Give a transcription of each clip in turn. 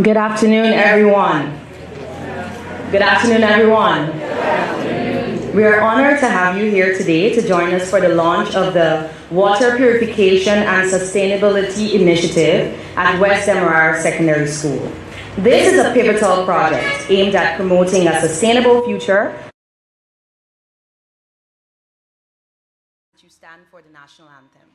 Good afternoon, everyone. Good afternoon, everyone. We are honored to have you here today to join us for the launch of the Water Purification and Sustainability Initiative at West Demerara Secondary School. This is a pivotal project aimed at promoting a sustainable future. You stand for the national anthem.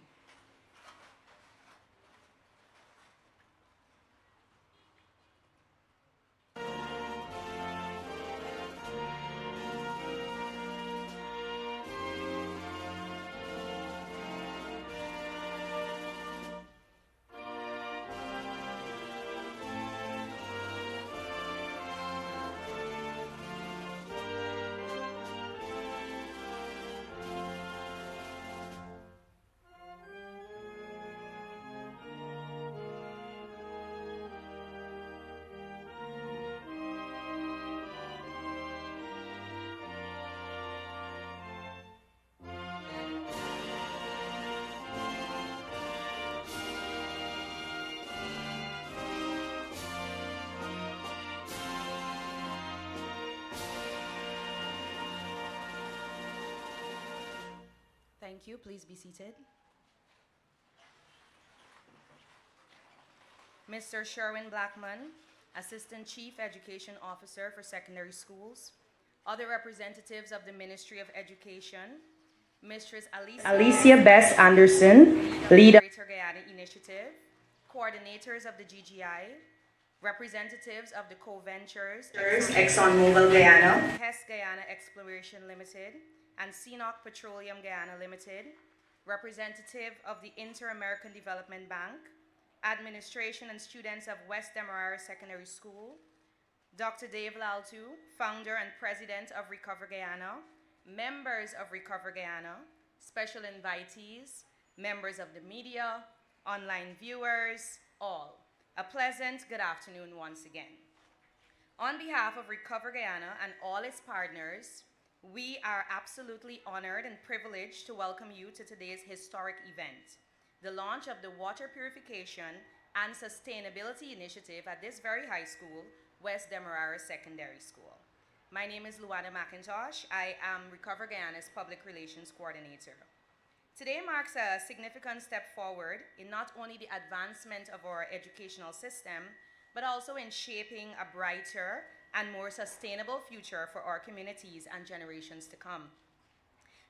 Thank you. Please be seated. Mr. Sherwin Blackman, Assistant Chief Education Officer for Secondary Schools, other representatives of the Ministry of Education, Mistress Alicia Bess Anderson, leader of the Greater Guyana Initiative, coordinators of the GGI, representatives of the co-ventures, ExxonMobil Guyana, Hess Guyana Exploration Limited, and CNOC Petroleum Guyana Limited, representative of the Inter-American Development Bank, administration and students of West Demerara Secondary School, Dr. Dave Laltu, founder and president of Recover Guyana, members of Recover Guyana, special invitees, members of the media, online viewers, all. A pleasant good afternoon once again. On behalf of Recover Guyana and all its partners, we are absolutely honored and privileged to welcome you to today's historic event, the launch of the Water Purification and Sustainability Initiative at this very high school, West Demerara Secondary School. My name is Luana McIntosh. I am Recover Guyana's Public Relations Coordinator. Today marks a significant step forward in not only the advancement of our educational system, but also in shaping a brighter and more sustainable future for our communities and generations to come.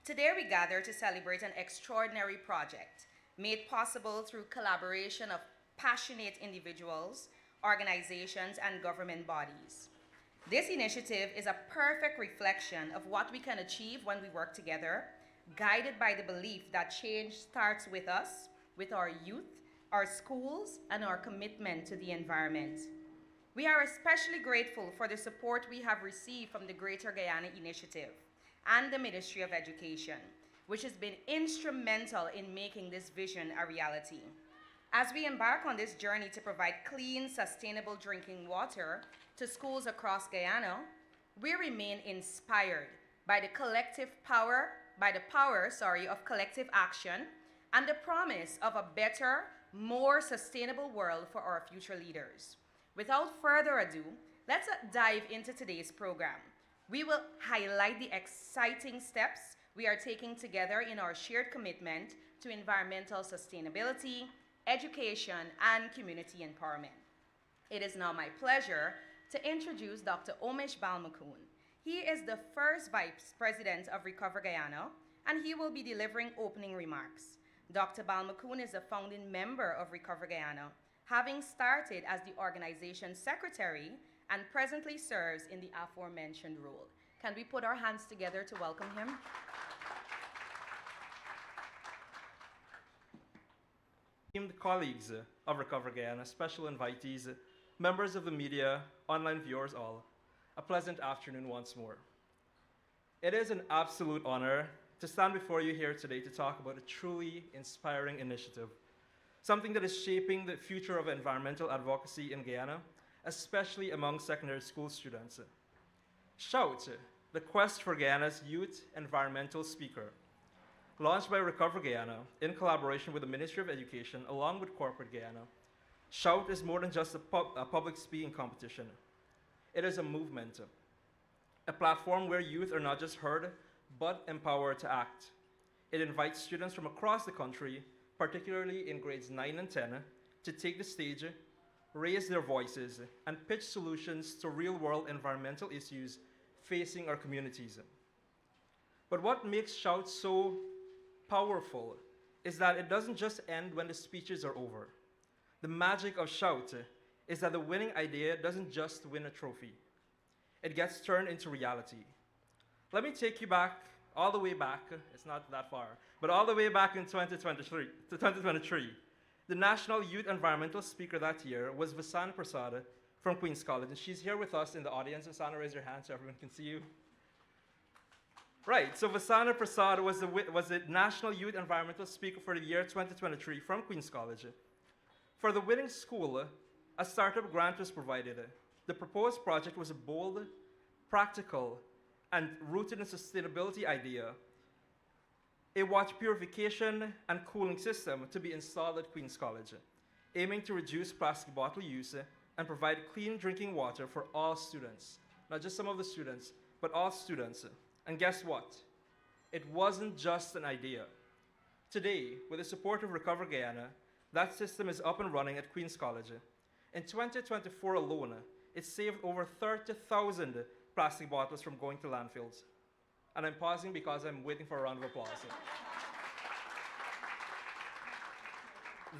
Today we gather to celebrate an extraordinary project made possible through collaboration of passionate individuals, organizations, and government bodies. This initiative is a perfect reflection of what we can achieve when we work together, guided by the belief that change starts with us, with our youth, our schools, and our commitment to the environment. We are especially grateful for the support we have received from the Greater Guyana Initiative and the Ministry of Education, which has been instrumental in making this vision a reality. As we embark on this journey to provide clean, sustainable drinking water to schools across Guyana, we remain inspired by the power of collective action and the promise of a better, more sustainable world for our future leaders. Without further ado, let's dive into today's program. We will highlight the exciting steps we are taking together in our shared commitment to environmental sustainability, education, and community empowerment. It is now my pleasure to introduce Dr. Omesh Balmakun. He is the first Vice President of Recover Guyana, and he will be delivering opening remarks. Dr. Balmakun is a founding member of Recover Guyana, having started as the organization's secretary and presently serves in the aforementioned role. Can we put our hands together to welcome him? Esteemed colleagues of Recover Guyana, special invitees, members of the media, online viewers all, a pleasant afternoon once more. It is an absolute honor to stand before you here today to talk about a truly inspiring initiative, something that is shaping the future of environmental advocacy in Guyana, especially among secondary school students. Shout, the quest for Guyana's youth environmental speaker, launched by Recover Guyana in collaboration with the Ministry of Education along with Corporate Guyana, Shout is more than just a public speaking competition. It is a movement, a platform where youth are not just heard, but empowered to act. It invites students from across the country, particularly in grades 9 and 10, to take the stage, raise their voices, and pitch solutions to real-world environmental issues facing our communities. But what makes Shout so powerful is that it doesn't just end when the speeches are over. The magic of Shout is that the winning idea doesn't just win a trophy. It gets turned into reality. Let me take you back, all the way back, it's not that far, but all the way back in 2023. The National Youth Environmental Speaker that year was Vasan Prasad from Queen's College, and she's here with us in the audience. Vasana, raise your hand so everyone can see you. Right, so Vasana Prasad was the National Youth Environmental Speaker for the year 2023 from Queen's College. For the winning school, a startup grant was provided. The proposed project was a bold, practical, and rooted in sustainability idea, a water purification and cooling system to be installed at Queen's College, aiming to reduce plastic bottle use and provide clean drinking water for all students. Not just some of the students, but all students. And guess what? It wasn't just an idea. Today, with the support of Recover Guyana, that system is up and running at Queen's College. In 2024 alone, it saved over 30,000 plastic bottles from going to landfills. And I'm pausing because I'm waiting for a round of applause.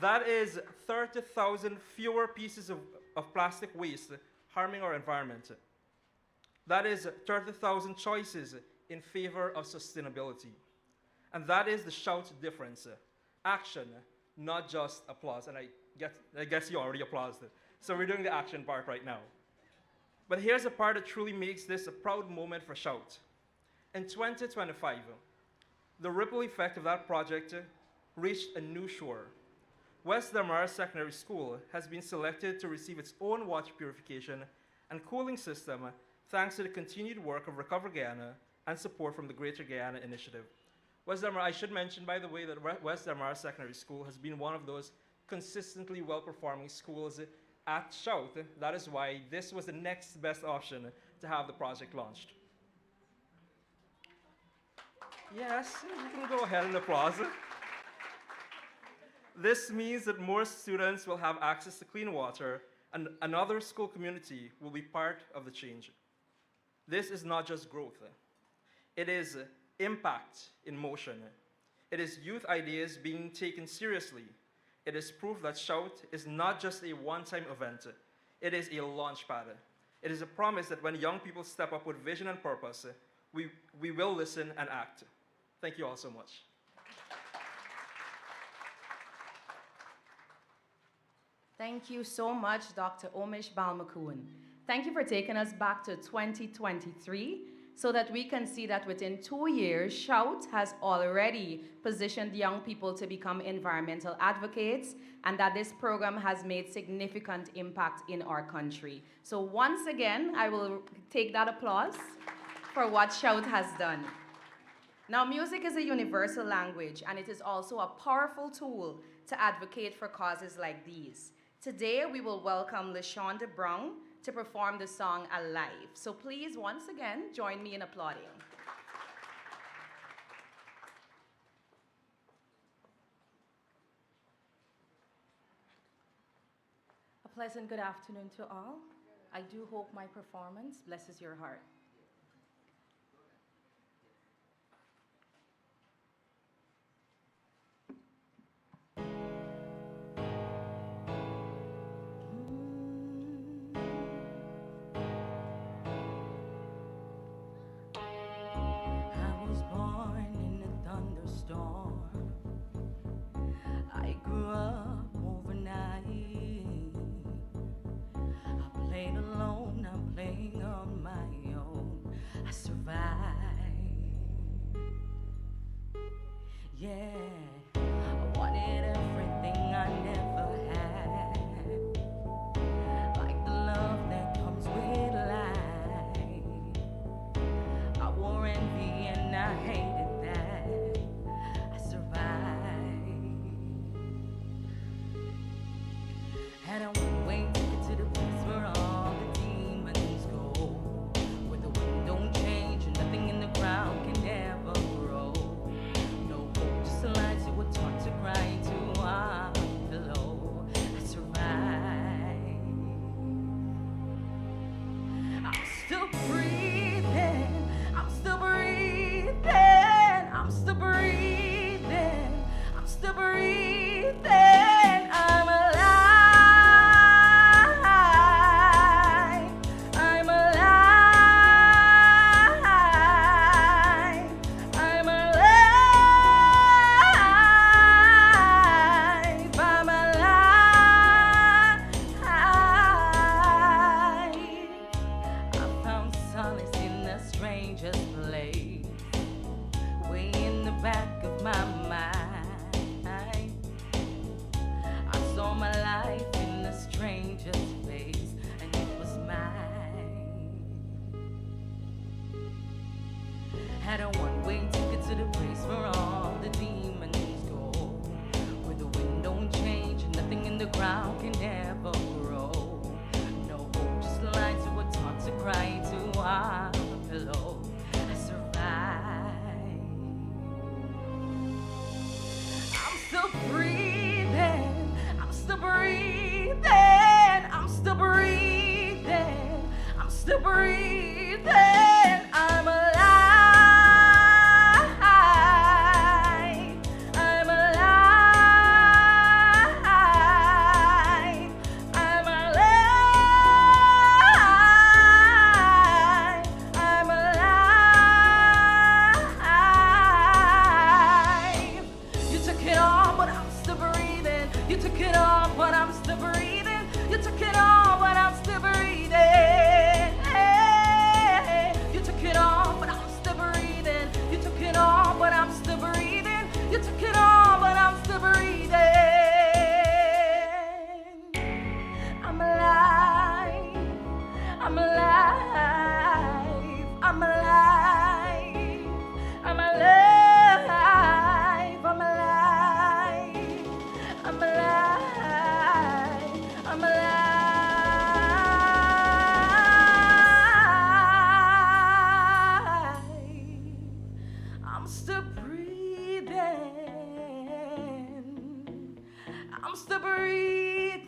That is 30,000 fewer pieces of plastic waste harming our environment. That is 30,000 choices in favor of sustainability. And that is the Shout difference. Action, not just applause. And I guess you already applauded it. So we're doing the action part right now. But here's the part that truly makes this a proud moment for Shout. In 2025, the ripple effect of that project reached a new shore. West Demerara Secondary School has been selected to receive its own water purification and cooling system thanks to the continued work of Recover Guyana and support from the Greater Guyana Initiative. West Demerara, I should mention, by the way, that West Demerara Secondary School has been one of those consistently well-performing schools at Shout. That is why this was the next best option to have the project launched. Yes, you can go ahead and applaud. This means that more students will have access to clean water and another school community will be part of the change. This is not just growth. It is impact in motion. It is youth ideas being taken seriously. It is proof that Shout is not just a one-time event. It is a launch pad. It is a promise that when young people step up with vision and purpose, we will listen and act. Thank you all so much. Thank you so much, Dr. Omish Balmakoon. Thank you for taking us back to 2023 so that we can see that within 2 years, Shout has already positioned young people to become environmental advocates and that this program has made significant impact in our country. So once again, I will take that applause for what Shout has done. Now, music is a universal language and it is also a powerful tool to advocate for causes like these. Today, we will welcome LaShonda Brown to perform the song Alive. So please, once again, join me in applauding. A pleasant good afternoon to all. I do hope my performance blesses your heart. I grew up overnight. I played alone, I'm playing on my own. I survived. Yeah, I wanted everything I never had. Like the love that comes with life. I wore envy and I hated that. I survived. Had a one-way ticket to the place where all the demons go, where the wind don't change and nothing in the ground can ever grow. No hope, just the lies you were taught to cry to our pillow. I survived. I'm still breathing. I'm still breathing. I'm still breathing. I'm still breathing. I'm alive. I'm alive. I'm alive. I'm alive. I found solace in the strangest place, way in the back of my mind. I saw my life in the strangest face, and it was mine. Had a one-way ticket to the place where all the demons go, where the wind don't change and nothing in the ground can ever grow. No hope, just lines that were taught to cry to our pillow. I survived. I'm still breathing. I'm still breathing. I'm still breathing. I'm still breathing. I'm alive. I'm alive. I'm alive. I'm alive. You took it all, but I'm still breathing. You took it all, but I'm still breathing. You took it all, but I'm still breathing. You took it all, but I'm still breathing. You took it all, but I'm still breathing. You took it all, but I'm still breathing. I'm alive. I'm alive. I'm alive. I'm alive. I'm alive. I'm alive. I'm alive. I'm still breathing. I'm still breathing.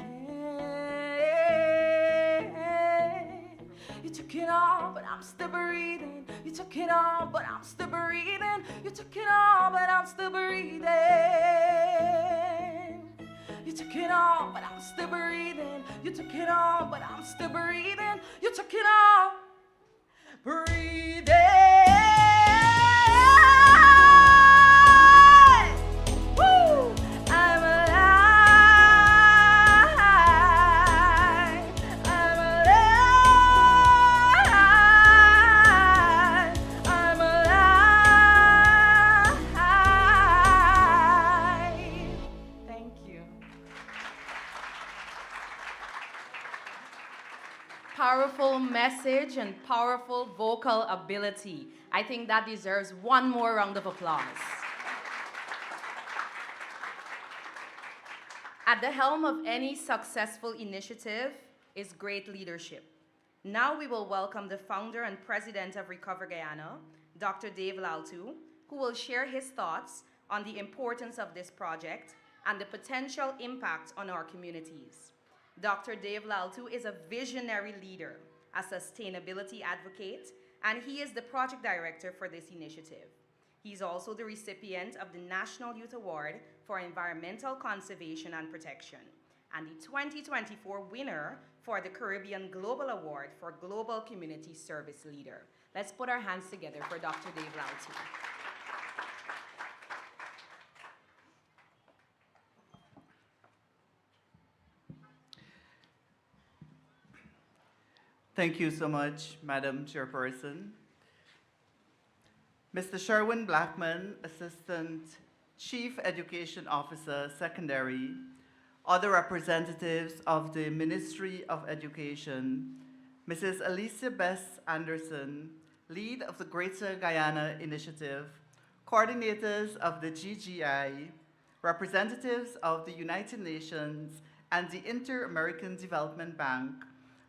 You took it all, but I'm still breathing. You took it all, but I'm still breathing. You took it all, but I'm still breathing. You took it all, but I'm still breathing. You took it all, but I'm still breathing. You took it all, breathing. Woo! I'm alive. I'm alive. I'm alive. Thank you. Powerful message and powerful vocal ability. I think that deserves one more round of applause. At the helm of any successful initiative is great leadership. Now we will welcome the founder and president of Recover Guyana, Dr. Dave Laltu, who will share his thoughts on the importance of this project and the potential impact on our communities. Dr. Dave Laltu is a visionary leader, a sustainability advocate, and he is the project director for this initiative. He's also the recipient of the National Youth Award for Environmental Conservation and Protection, and the 2024 winner for the Caribbean Global Award for Global Community Service Leader. Let's put our hands together for Dr. Dave Laltu. Thank you so much, Madam Chairperson. Mr. Sherwin Blackman, Assistant Chief Education Officer, Secondary, other representatives of the Ministry of Education, Mrs. Alicia Bess Anderson, lead of the Greater Guyana Initiative, coordinators of the GGI, representatives of the United Nations and the Inter-American Development Bank,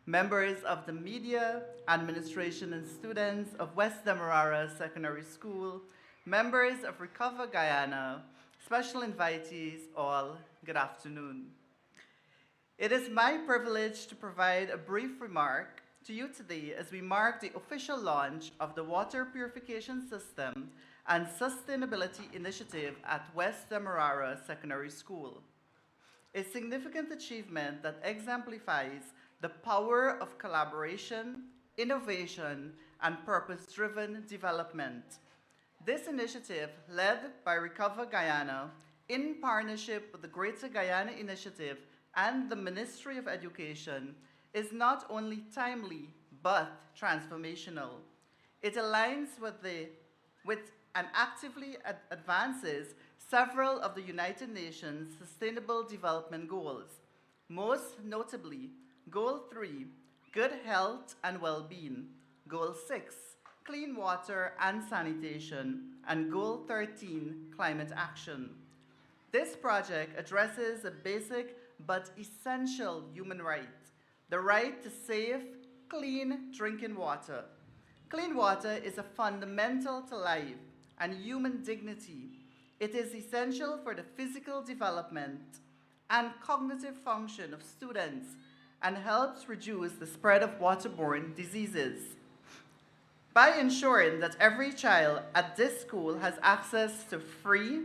members of the media, administration, and students of West Demerara Secondary School, members of Recover Guyana, special invitees, all, good afternoon. It is my privilege to provide a brief remark to you today as we mark the official launch of the Water Purification System and Sustainability Initiative at West Demerara Secondary School, a significant achievement that exemplifies the power of collaboration, innovation, and purpose-driven development. This initiative, led by Recover Guyana, in partnership with the Greater Guyana Initiative and the Ministry of Education, is not only timely, but transformational. It aligns with and actively advances several of the United Nations Sustainable Development Goals, most notably Goal 3, Good Health and Well-being, Goal 6, Clean Water and Sanitation, and Goal 13, Climate Action. This project addresses a basic but essential human right, the right to safe, clean drinking water. Clean water is a fundamental to life and human dignity. It is essential for the physical development and cognitive function of students and helps reduce the spread of waterborne diseases. By ensuring that every child at this school has access to free,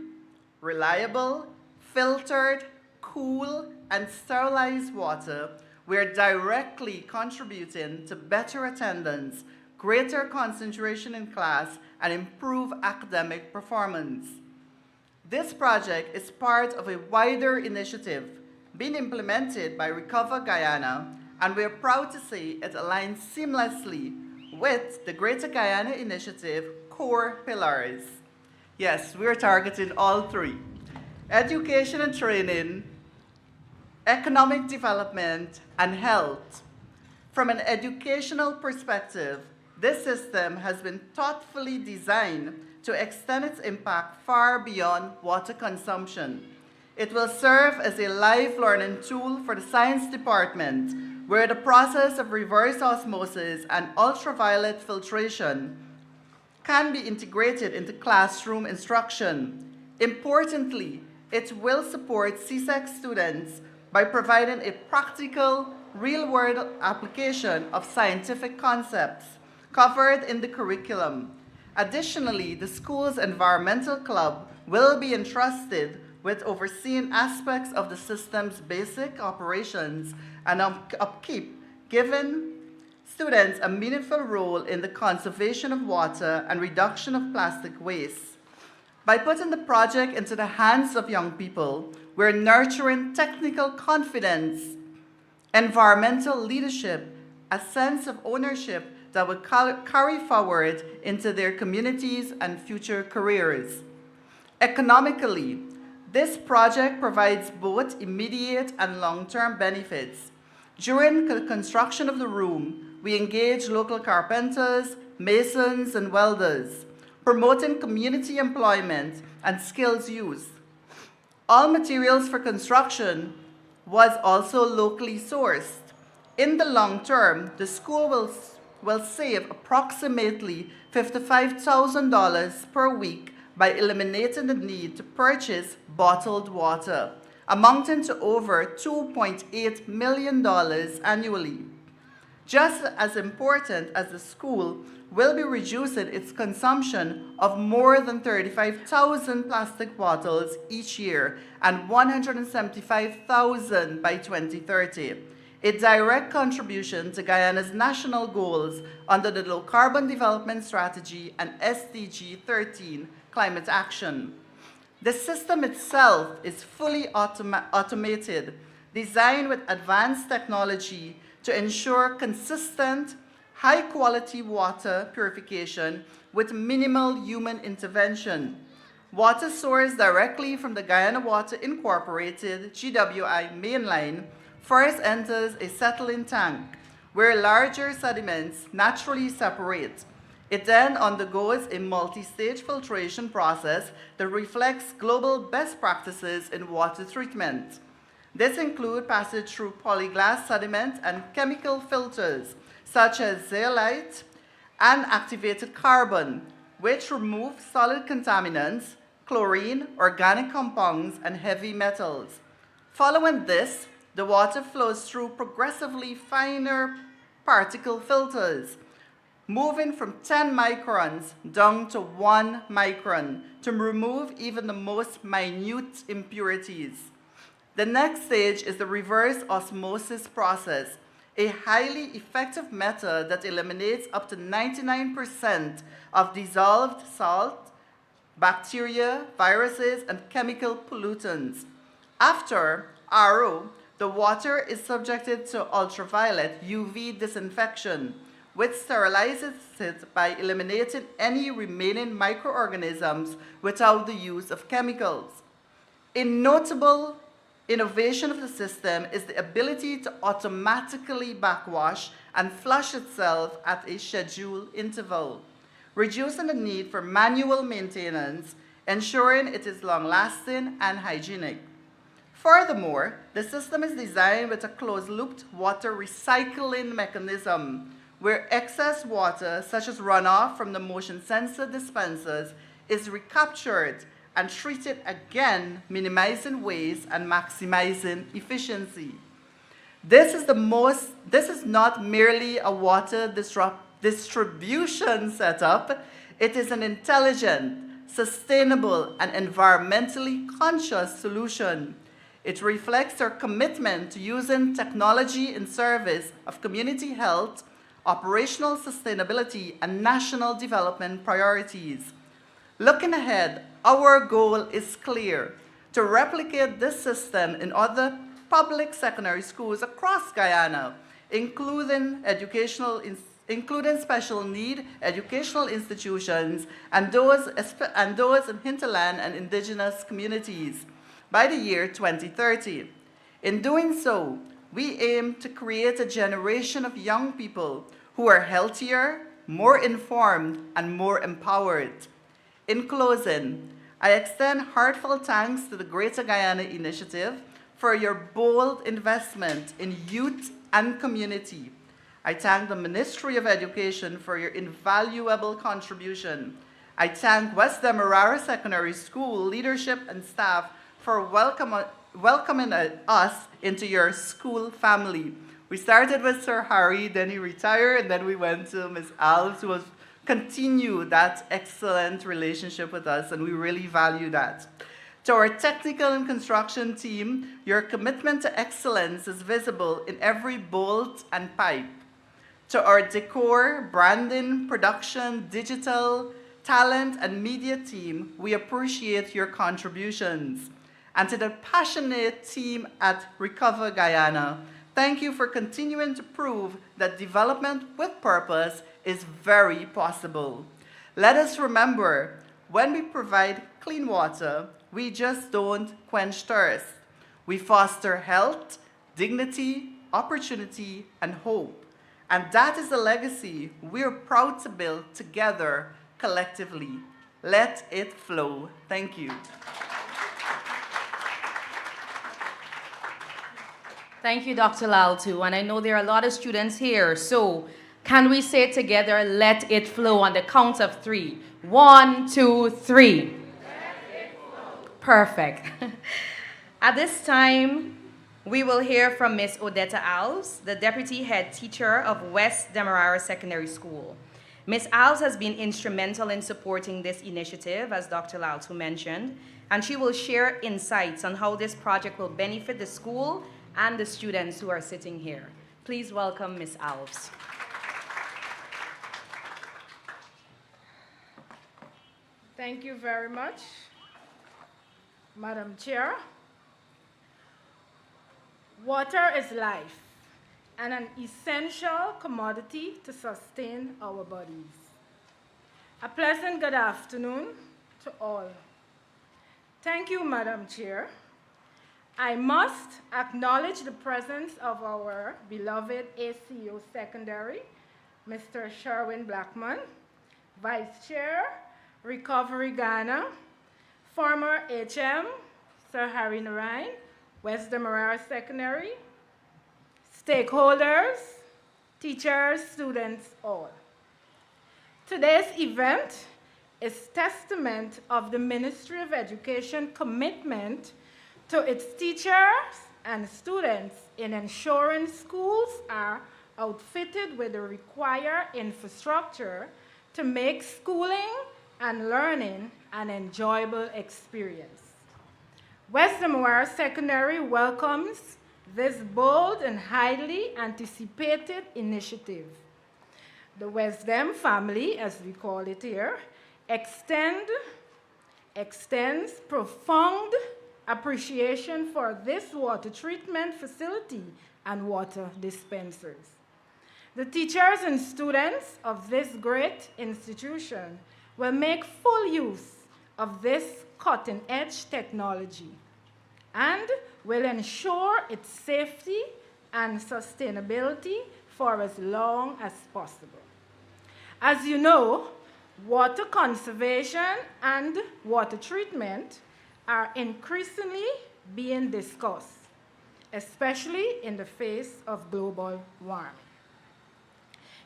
reliable, filtered, cool, and sterilized water, we are directly contributing to better attendance, greater concentration in class, and improved academic performance. This project is part of a wider initiative being implemented by Recover Guyana, and we are proud to say it aligns seamlessly with the Greater Guyana Initiative core pillars. Yes, we are targeting all three: education and training, economic development, and health. From an educational perspective, this system has been thoughtfully designed to extend its impact far beyond water consumption. It will serve as a live learning tool for the science department, where the process of reverse osmosis and ultraviolet filtration can be integrated into classroom instruction. Importantly, it will support CSEC students by providing a practical, real-world application of scientific concepts covered in the curriculum. Additionally, the school's environmental club will be entrusted with overseeing aspects of the system's basic operations and upkeep, giving students a meaningful role in the conservation of water and reduction of plastic waste. By putting the project into the hands of young people, we're nurturing technical confidence, environmental leadership, a sense of ownership that will carry forward into their communities and future careers. Economically, this project provides both immediate and long-term benefits. During the construction of the room, we engage local carpenters, masons, and welders, promoting community employment and skills use. All materials for construction was also locally sourced. In the long term, the school will save approximately $55,000 per week by eliminating the need to purchase bottled water, amounting to over $2.8 million annually. Just as important as the school will be reducing its consumption of more than 35,000 plastic bottles each year and 175,000 by 2030, a direct contribution to Guyana's national goals under the Low Carbon Development Strategy and SDG 13 climate action. The system itself is fully automated, designed with advanced technology to ensure consistent, high-quality water purification with minimal human intervention. Water sourced directly from the Guyana Water Incorporated GWI mainline first enters a settling tank, where larger sediments naturally separate. It then undergoes a multi-stage filtration process that reflects global best practices in water treatment. This includes passage through polyglass sediment and chemical filters, such as zeolite and activated carbon, which remove solid contaminants, chlorine, organic compounds, and heavy metals. Following this, the water flows through progressively finer particle filters, moving from 10 microns down to 1 micron to remove even the most minute impurities. The next stage is the reverse osmosis process, a highly effective method that eliminates up to 99% of dissolved salt, bacteria, viruses, and chemical pollutants. After RO, the water is subjected to ultraviolet UV disinfection, which sterilizes it by eliminating any remaining microorganisms without the use of chemicals. A notable innovation of the system is the ability to automatically backwash and flush itself at a scheduled interval, reducing the need for manual maintenance, ensuring it is long-lasting and hygienic. Furthermore, the system is designed with a closed-looped water recycling mechanism, where excess water, such as runoff from the motion sensor dispensers, is recaptured and treated again, minimizing waste and maximizing efficiency. This is not merely a water distribution setup, it is an intelligent, sustainable, and environmentally conscious solution. It reflects our commitment to using technology in service of community health, operational sustainability, and national development priorities. Looking ahead, our goal is clear: to replicate this system in other public secondary schools across Guyana, including special need educational institutions and those in hinterland and indigenous communities by the year 2030. In doing so, we aim to create a generation of young people who are healthier, more informed, and more empowered. In closing, I extend heartfelt thanks to the Greater Guyana Initiative for your bold investment in youth and community. I thank the Ministry of Education for your invaluable contribution. I thank West Demerara Secondary School leadership and staff for welcoming us into your school family. We started with Sir Harry, then he retired, and then we went to Ms. Alves, who has continued that excellent relationship with us, and we really value that. To our technical and construction team, your commitment to excellence is visible in every bolt and pipe. To our decor, branding, production, digital, talent, and media team, we appreciate your contributions. And to the passionate team at Recover Guyana, thank you for continuing to prove that development with purpose is very possible. Let us remember, when we provide clean water, we just don't quench thirst. We foster health, dignity, opportunity, and hope. And that is a legacy we're proud to build together, collectively. Let it flow. Thank you. Thank you, Dr. Laltu, and I know there are a lot of students here, so can we say together, let it flow, on the count of 3? 1, 2, 3. Let it flow. Perfect. At this time, we will hear from Ms. Odetta Alves, the Deputy Head Teacher of West Demerara Secondary School. Ms. Alves has been instrumental in supporting this initiative, as Dr. Laltu mentioned, and she will share insights on how this project will benefit the school and the students who are sitting here. Please welcome Ms. Alves. Thank you very much, Madam Chair. Water is life and an essential commodity to sustain our bodies. A pleasant good afternoon to all. Thank you, Madam Chair. I must acknowledge the presence of our beloved ACO Secondary, Mr. Sherwin Blackman, Vice Chair, Recovery Ghana, former HM, Sir Harry Narain, West Demerara Secondary, stakeholders, teachers, students, all. Today's event is testament of the Ministry of Education commitment to its teachers and students in ensuring schools are outfitted with the required infrastructure to make schooling and learning an enjoyable experience. West Demerara Secondary welcomes this bold and highly anticipated initiative. The West Dem family, as we call it here, extends profound appreciation for this water treatment facility and water dispensers. The teachers and students of this great institution will make full use of this cutting-edge technology and will ensure its safety and sustainability for as long as possible. As you know, water conservation and water treatment are increasingly being discussed, especially in the face of global warming.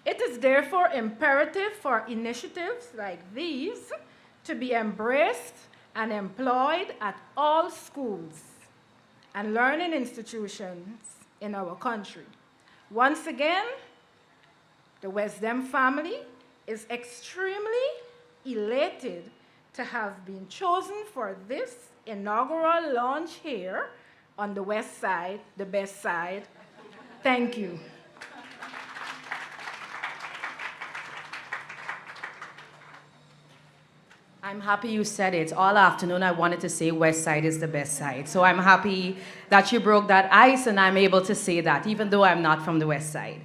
It is therefore imperative for initiatives like these to be embraced and employed at all schools and learning institutions in our country. Once again, the West Dem family is extremely elated to have been chosen for this inaugural launch here on the west side, the best side. Thank you. I'm happy you said it. All afternoon I wanted to say West Side is the best side. So I'm happy that you broke that ice and I'm able to say that, even though I'm not from the West Side.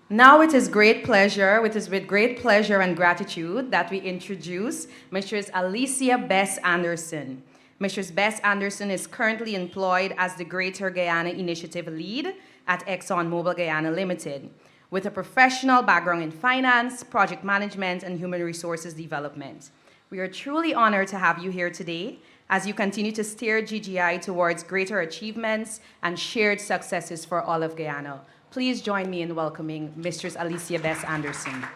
Now it is with great pleasure and gratitude that we introduce Mrs. Alicia Bess Anderson. Mrs. Bess Anderson is currently employed as the Greater Guyana Initiative lead at ExxonMobil Guyana Limited, with a professional background in finance, project management, and human resources development. We are truly honored to have you here today as you continue to steer GGI towards greater achievements and shared successes for all of Guyana. Please join me in welcoming Mistress Alicia Bess Anderson.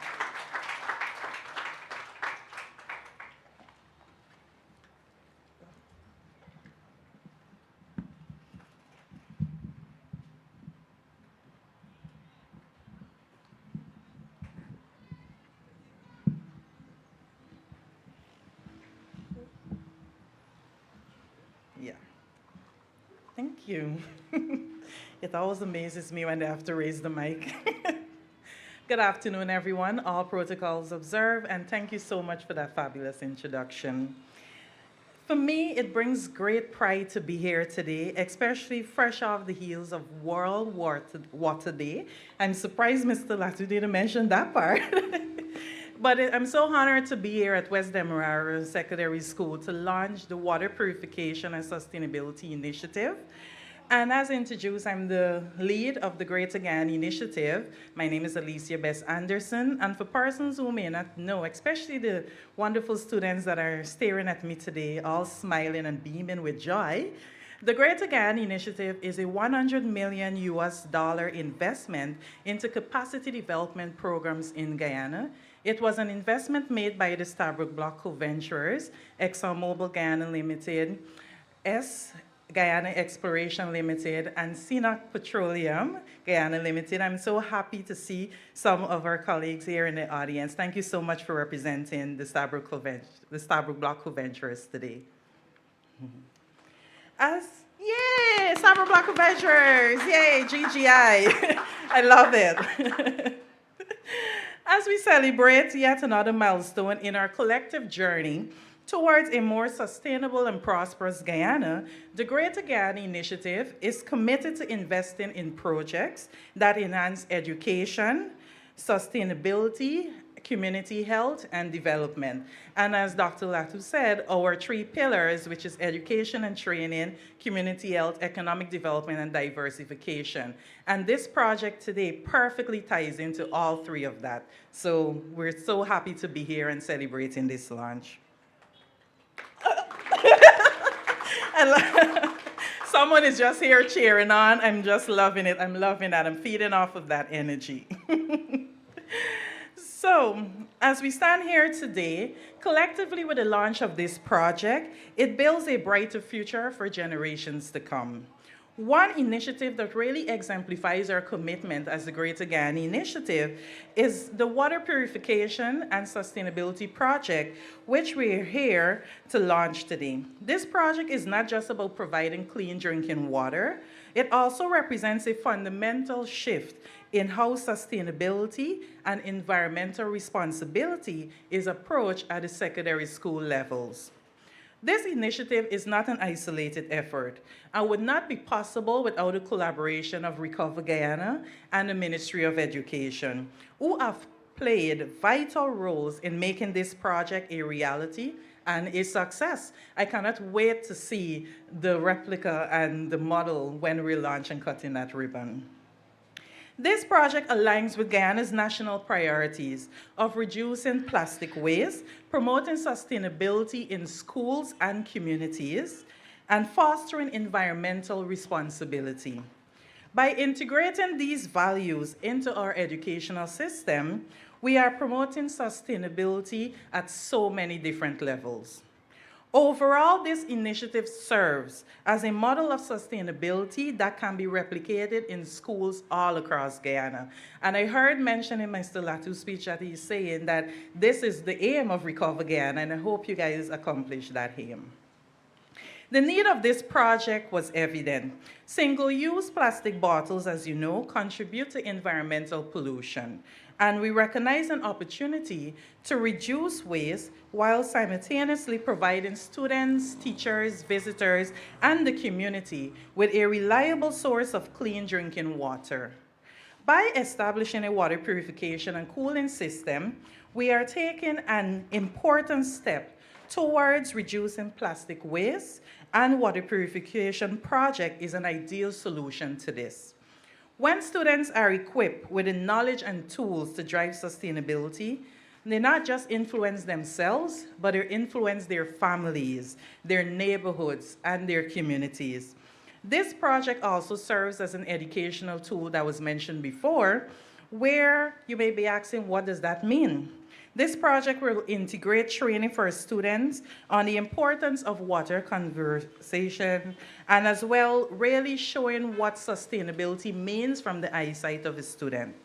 Yeah. Thank you. It always amazes me when they have to raise the mic. Good afternoon, everyone. All protocols observed, and thank you so much for that fabulous introduction. For me, it brings great pride to be here today, especially fresh off the heels of World Water Day. I'm surprised Mr. Latu didn't mention that part. But I'm so honored to be here at West Demerara Secondary School to launch the Water Purification and Sustainability Initiative. And as introduced, I'm the lead of the Greater Guyana Initiative. My name is Alicia Bess Anderson. And for persons who may not know, especially the wonderful students that are staring at me today, all smiling and beaming with joy, the Greater Guyana Initiative is a $100 million investment into capacity development programs in Guyana. It was an investment made by the Stabroek Block co-venturers, ExxonMobil Guyana Limited, Guyana Exploration Limited, and CNOC Petroleum Guyana Limited. I'm so happy to see some of our colleagues here in the audience. Thank you so much for representing the Stabroek Block co-venturers today. Yay, Stabroek Block co-venturers, yay, GGI. I love it. As we celebrate yet another milestone in our collective journey towards a more sustainable and prosperous Guyana, the Greater Guyana Initiative is committed to investing in projects that enhance education, sustainability, community health, and development. And as Dr. Latu said, our three pillars, which is education and training, community health, economic development, and diversification. And this project today perfectly ties into all three of that. So we're so happy to be here and celebrating this launch. Someone is just here cheering on. I'm just loving it. I'm loving that. I'm feeding off of that energy. So, as we stand here today, collectively with the launch of this project, it builds a brighter future for generations to come. One initiative that really exemplifies our commitment as the Greater Guyana Initiative is the Water Purification and Sustainability Project, which we're here to launch today. This project is not just about providing clean drinking water, it also represents a fundamental shift in how sustainability and environmental responsibility is approached at the secondary school levels. This initiative is not an isolated effort and would not be possible without the collaboration of Recover Guyana and the Ministry of Education, who have played vital roles in making this project a reality and a success. I cannot wait to see the replica and the model when we launch and cutting that ribbon. This project aligns with Guyana's national priorities of reducing plastic waste, promoting sustainability in schools and communities, and fostering environmental responsibility. By integrating these values into our educational system, we are promoting sustainability at so many different levels. Overall, this initiative serves as a model of sustainability that can be replicated in schools all across Guyana. And I heard mentioned in my Stilatu speech that he's saying that this is the aim of Recover Guyana, and I hope you guys accomplish that aim. The need of this project was evident. Single-use plastic bottles, as you know, contribute to environmental pollution. And we recognize an opportunity to reduce waste while simultaneously providing students, teachers, visitors, and the community with a reliable source of clean drinking water. By establishing a water purification and cooling system, we are taking an important step towards reducing plastic waste, and Water Purification Project is an ideal solution to this. When students are equipped with the knowledge and tools to drive sustainability, they not just influence themselves, but they influence their families, their neighborhoods, and their communities. This project also serves as an educational tool that was mentioned before, where you may be asking, what does that mean? This project will integrate training for students on the importance of water conservation and as well really showing what sustainability means from the eyesight of a student.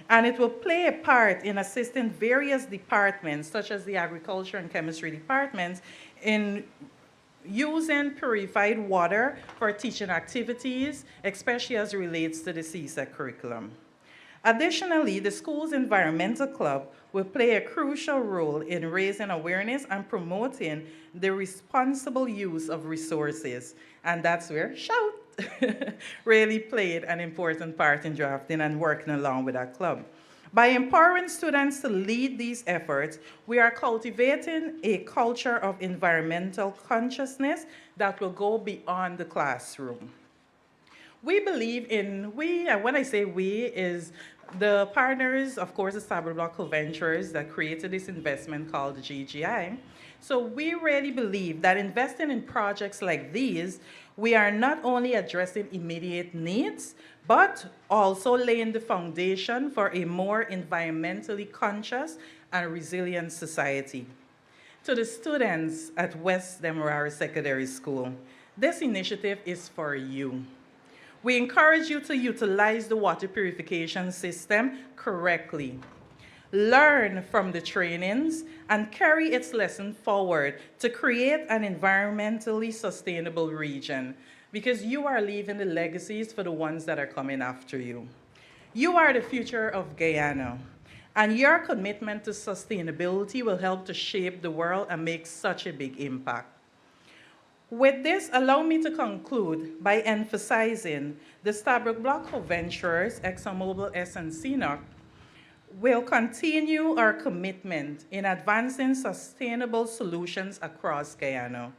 And it will play a part in assisting various departments, such as the agriculture and chemistry departments, in using purified water for teaching activities, especially as it relates to the CSEC curriculum. Additionally, the school's environmental club will play a crucial role in raising awareness and promoting the responsible use of resources. And that's where Shout really played an important part in drafting and working along with our club. By empowering students to lead these efforts, we are cultivating a culture of environmental consciousness that will go beyond the classroom. We believe in, and when I say we, is the partners, of course, the Stabler Block Ventures that created this investment called the GGI. So we really believe that investing in projects like these, we are not only addressing immediate needs, but also laying the foundation for a more environmentally conscious and resilient society. To the students at West Demerara Secondary School, this initiative is for you. We encourage you to utilize the water purification system correctly. Learn from the trainings and carry its lesson forward to create an environmentally sustainable region, because you are leaving the legacies for the ones that are coming after you. You are the future of Guyana, and your commitment to sustainability will help to shape the world and make such a big impact. With this, allow me to conclude by emphasizing the Stabler Block Ventures, ExxonMobil, and CNOC will continue our commitment in advancing sustainable solutions across Guyana.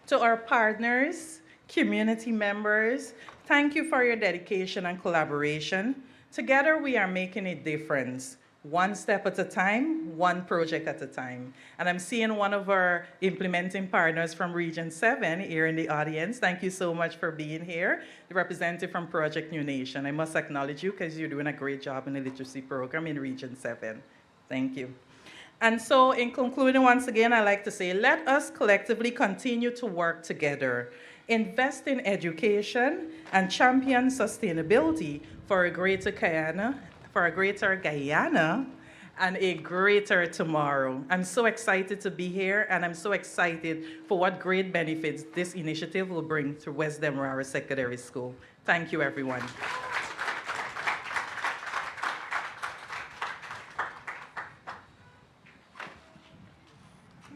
To our partners, community members, thank you for your dedication and collaboration. Together, we are making a difference. one step at a time, one project at a time. And I'm seeing one of our implementing partners from Region 7 here in the audience. Thank you so much for being here. The representative from Project New Nation. I must acknowledge you because you're doing a great job in the literacy program in Region 7. Thank you. And so in concluding, once again, I'd like to say, let us collectively continue to work together, invest in education, and champion sustainability for a greater Guyana, and a greater tomorrow. I'm so excited to be here, and I'm so excited for what great benefits this initiative will bring to West Demerara Secondary School. Thank you, everyone.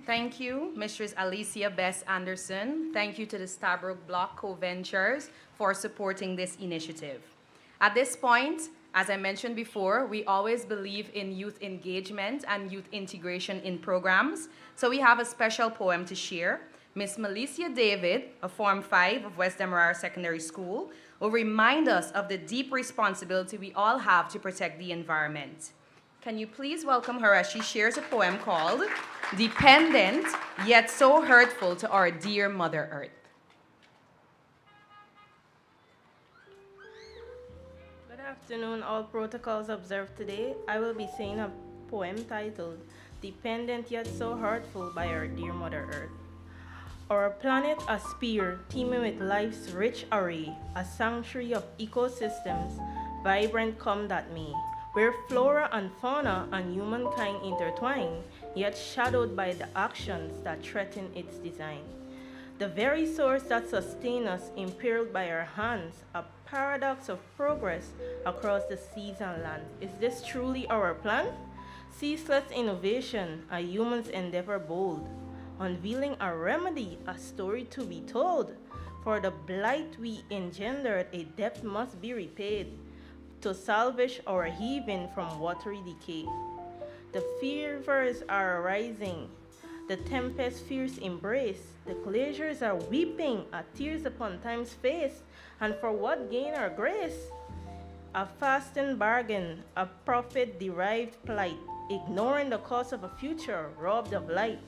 Thank you, Mistress Alicia Bess Anderson. Thank you to the Stabrook Block Co-Ventures for supporting this initiative. At this point, as I mentioned before, we always believe in youth engagement and youth integration in programs. So we have a special poem to share. Miss Malicia David, of Form 5 of West Demerara Secondary School, will remind us of the deep responsibility we all have to protect the environment. Can you please welcome her as she shares a poem called Dependent, Yet So Hurtful to Our Dear Mother Earth. Good afternoon, all protocols observed today. I will be saying a poem titled Dependent Yet So Hurtful by Our Dear Mother Earth. Our planet a sphere teeming with life's rich array, a sanctuary of ecosystems, vibrant come that may, where flora and fauna and humankind intertwine, yet shadowed by the actions that threaten its design. The very source that sustains us imperiled by our hands, a paradox of progress across the seas and land. Is this truly our plan? Ceaseless innovation, a human's endeavor bold, unveiling a remedy, a story to be told. For the blight we engendered, a debt must be repaid, to salvage our heaving from watery decay. The fevers are arising, the tempest's fierce embrace, the glaciers are weeping, a tears upon time's face, and for what gain or grace? A fasting bargain, a profit-derived plight, ignoring the cost of a future robbed of light.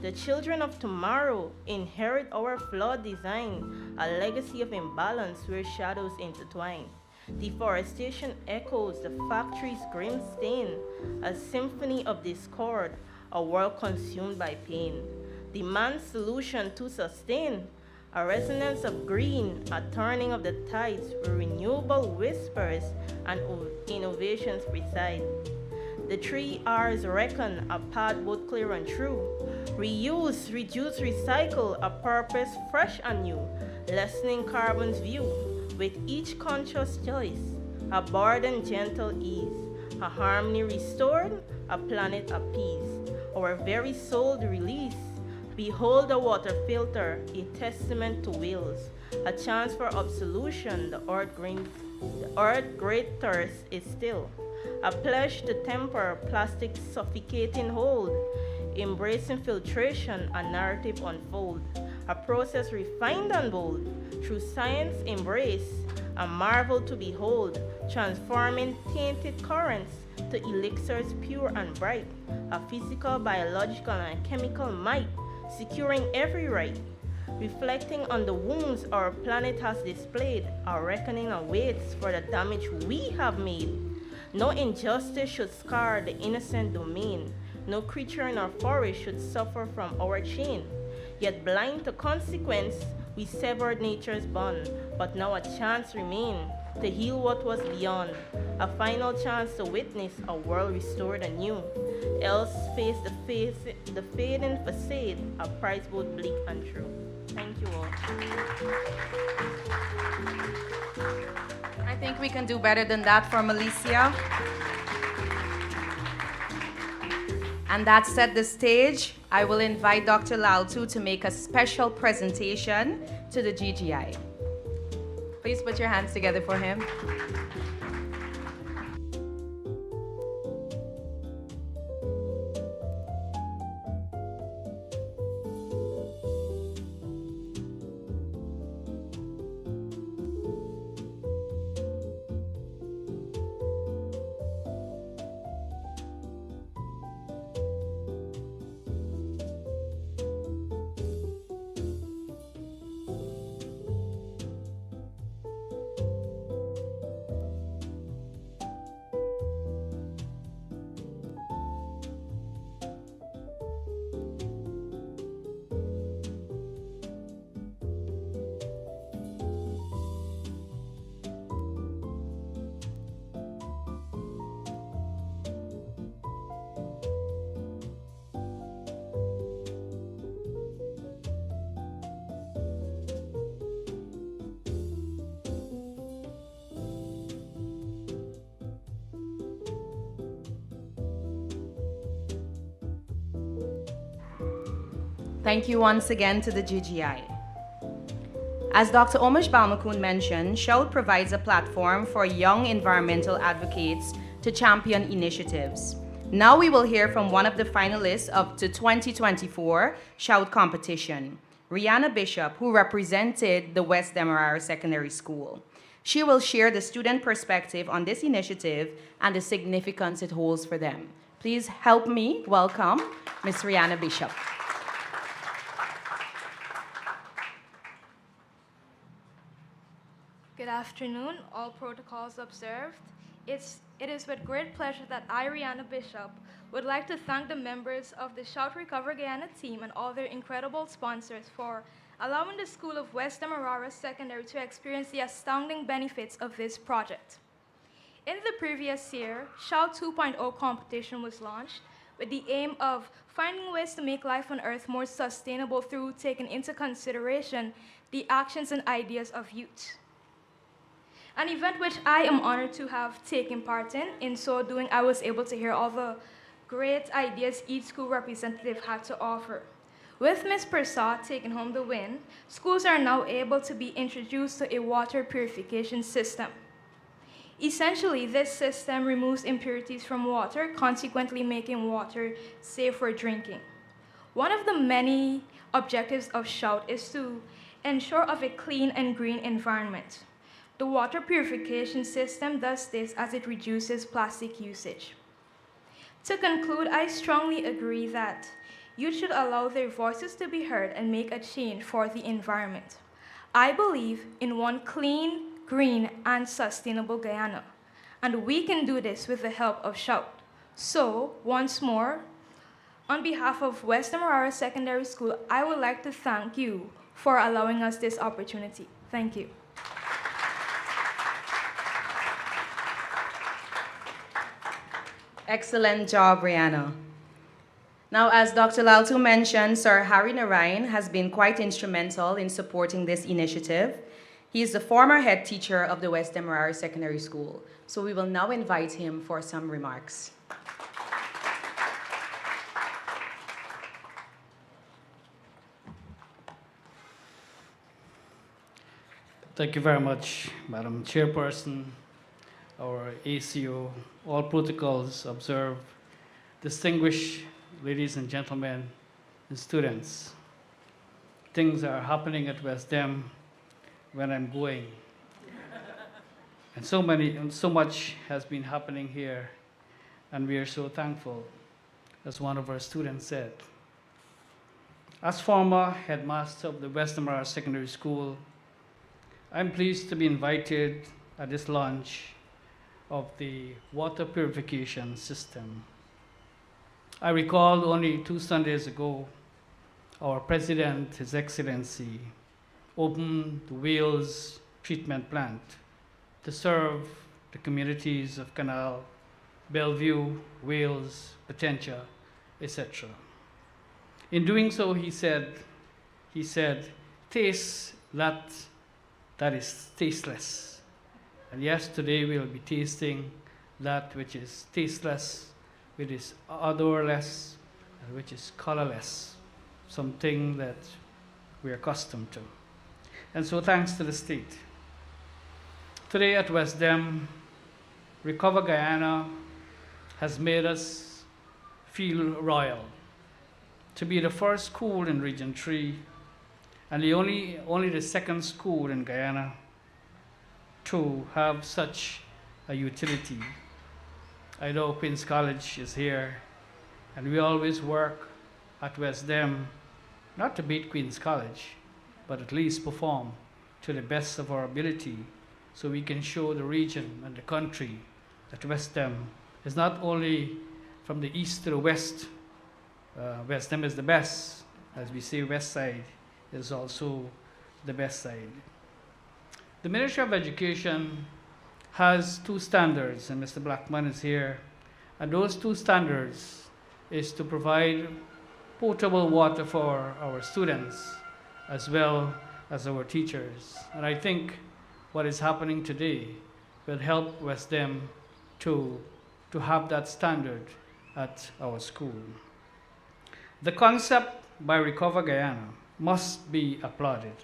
The children of tomorrow inherit our flawed design, a legacy of imbalance where shadows intertwine. Deforestation echoes the factory's grim stain, a symphony of discord, a world consumed by pain. Demand solution to sustain, a resonance of green, a turning of the tides where renewable whispers and innovations preside. The 3 R's reckon, a path both clear and true. Reuse, reduce, recycle, a purpose fresh and new, lessening carbon's view. With each conscious choice, a burden gentle ease, a harmony restored, a planet appeased, our very soul release. Behold the water filter, a testament to wills, a chance for absolution, the earth great thirst is still, a pledge to temper plastic's suffocating hold, embracing filtration, a narrative unfold, a process refined and bold, through science embrace, a marvel to behold, transforming tainted currents to elixirs pure and bright, a physical, biological, and chemical might, securing every right. Reflecting on the wounds our planet has displayed, our reckoning awaits for the damage we have made. No injustice should scar the innocent domain. No creature in our forest should suffer from our chain. Yet blind to consequence, we severed nature's bond, but now a chance remains to heal what was beyond, a final chance to witness a world restored anew. Else face the fading facade, a price both bleak and true. Thank you all. I think we can do better than that for Malicia. And that set the stage. I will invite Dr. Laltu to make a special presentation to the GGI. Please put your hands together for him. Thank you once again to the GGI. As Dr. Omish Balmakun mentioned, Shout provides a platform for young environmental advocates to champion initiatives. Now we will hear from one of the finalists of the 2024 Shout competition, Rihanna Bishop, who represented the West Demerara Secondary School. She will share the student perspective on this initiative and the significance it holds for them. Please help me welcome Ms. Rihanna Bishop. Good afternoon, all protocols observed. It is with great pleasure that I, Rihanna Bishop, would like to thank the members of the Shout Recover Guyana team and all their incredible sponsors for allowing the School of West Demerara Secondary to experience the astounding benefits of this project. In the previous year, Shout 2.0 competition was launched with the aim of finding ways to make life on Earth more sustainable through taking into consideration the actions and ideas of youth. An event which I am honored to have taken part in. In so doing, I was able to hear all the great ideas each school representative had to offer. With Ms. Prasad taking home the win, schools are now able to be introduced to a water purification system. Essentially, this system removes impurities from water, consequently making water safe for drinking. One of the many objectives of Shout is to ensure of a clean and green environment. The water purification system does this as it reduces plastic usage. To conclude, I strongly agree that youth should allow their voices to be heard and make a change for the environment. I believe in one clean, green, and sustainable Guyana, and we can do this with the help of Shout. So, once more, on behalf of West Demerara Secondary School, I would like to thank you for allowing us this opportunity. Thank you. Excellent job, Rihanna. Now, as Dr. Laltu mentioned, Sir Harry Narayan has been quite instrumental in supporting this initiative. He is the former head teacher of the West Demerara Secondary School. So we will now invite him for some remarks. Thank you very much, Madam Chairperson, our ACO, all protocols observed, distinguished ladies and gentlemen and students. Things are happening at West Dem when I'm going. And so much has been happening here, and we are so thankful, as one of our students said. As former headmaster of the West Demerara Secondary School, I'm pleased to be invited at this launch of the water purification system. I recall only 2 Sundays ago, our President, His Excellency, opened the Wales treatment plant to serve the communities of Canal, Bellevue, Wales, Potentia, etc. In doing so, he said, taste that is tasteless. And yes, today we will be tasting that which is tasteless, which is odorless, and which is colorless, something that we are accustomed to. And so thanks to the state. Today at West Dem, Recover Guyana has made us feel royal to be the first school in Region 3 and only the second school in Guyana to have such a utility. I know Queen's College is here, and we always work at West Dem, not to beat Queen's College, but at least perform to the best of our ability so we can show the region and the country that West Dem is not only from the east to the west. West Dem is the best. As we say, West Side is also the best side. The Ministry of Education has 2 standards, and Mr. Blackman is here. And those 2 standards is to provide potable water for our students as well as our teachers. And I think what is happening today will help West Dem to have that standard at our school. The concept by Recover Guyana must be applauded,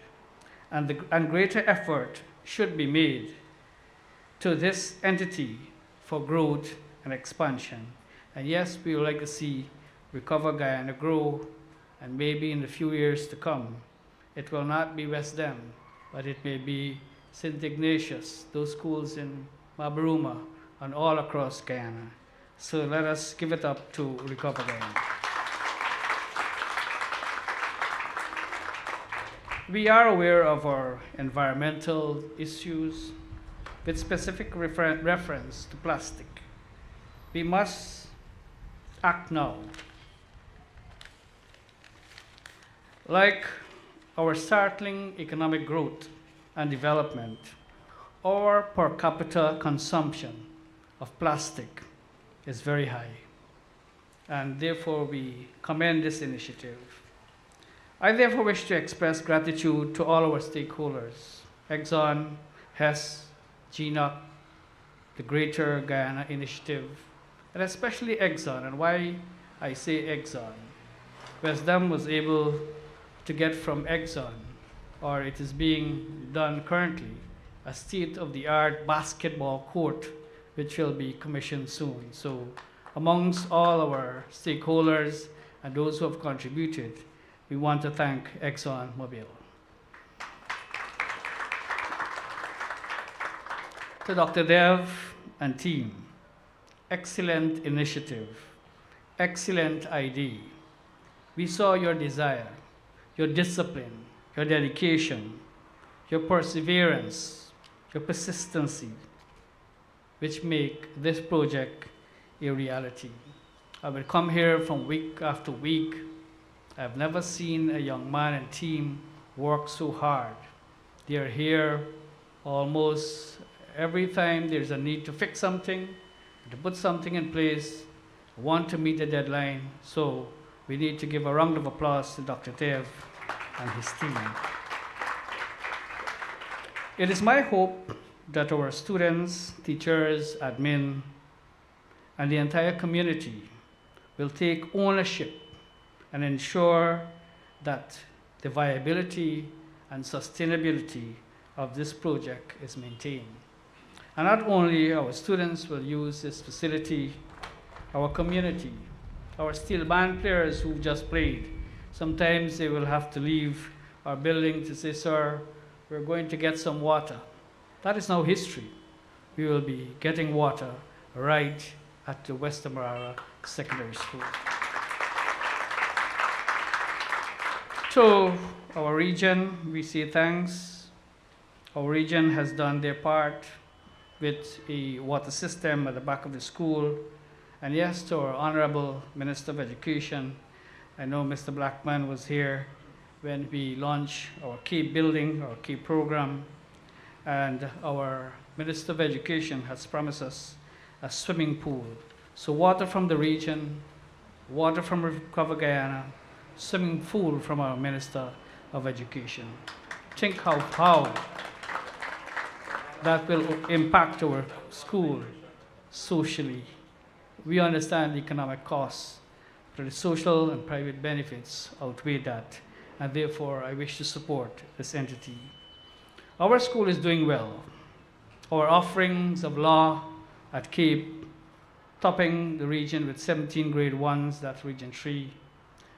and greater effort should be made to this entity for growth and expansion. And yes, we would like to see Recover Guyana grow, and maybe in the few years to come, it will not be West Dem, but it may be St. Ignatius, those schools in Mabaruma, and all across Guyana. So let us give it up to Recover Guyana. We are aware of our environmental issues with specific reference to plastic. We must act now. Like our startling economic growth and development, our per capita consumption of plastic is very high, and therefore we commend this initiative. I therefore wish to express gratitude to all our stakeholders, Exxon, Hess, GNOC, the Greater Guyana Initiative, and especially Exxon. And why I say Exxon? West Dem was able to get from Exxon, or it is being done currently, a state-of-the-art basketball court, which will be commissioned soon. So amongst all our stakeholders and those who have contributed, we want to thank ExxonMobil. To Dr. Dev and team, excellent initiative, excellent idea. We saw your desire, your discipline, your dedication, your perseverance, your persistency, which make this project a reality. I will come here from week after week. I've never seen a young man and team work so hard. They are here almost every time there's a need to fix something, to put something in place, want to meet the deadline. So we need to give a round of applause to Dr. Dev and his team. It is my hope that our students, teachers, admin, and the entire community will take ownership and ensure that the viability and sustainability of this project is maintained. And not only our students will use this facility, our community, our steel band players who've just played, sometimes they will have to leave our building to say, sir, we're going to get some water. That is now history. We will be getting water right at the West Demerara Secondary School. To our region, we say thanks. Our region has done their part with a water system at the back of the school. And yes, to our Honorable Minister of Education, I know Mr. Blackman was here when we launched our key building, our key program, and our Minister of Education has promised us a swimming pool. So water from the region, water from Recover Guyana, swimming pool from our Minister of Education. Think how that will impact our school socially. We understand the economic costs, but the social and private benefits outweigh that, and therefore I wish to support this entity. Our school is doing well. Our offerings of law at Cape, topping the region with 17 grade 1s, that's Region 3,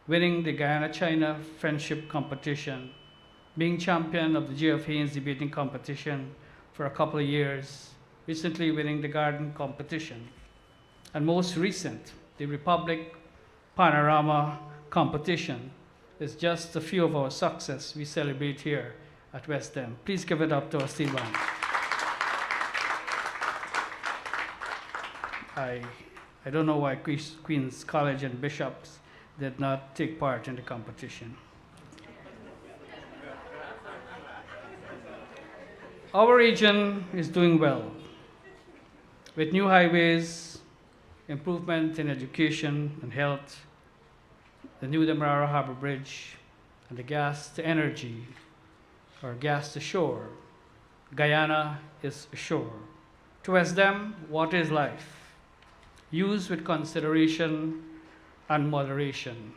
winning the Guyana-China Friendship Competition, being champion of the J.F. Haynes debating competition for a couple of years, recently winning the garden competition, and most recent, the Republic Panorama competition is just a few of our success we celebrate here at West Dem. Please give it up to our steel band. I don't know why Queen's College and Bishops did not take part in the competition. Our region is doing well with new highways, improvement in education and health, the new Demerara Harbor Bridge, and the gas to energy, or gas to shore. Guyana is a shore. To West Dem, water is life. Use with consideration and moderation.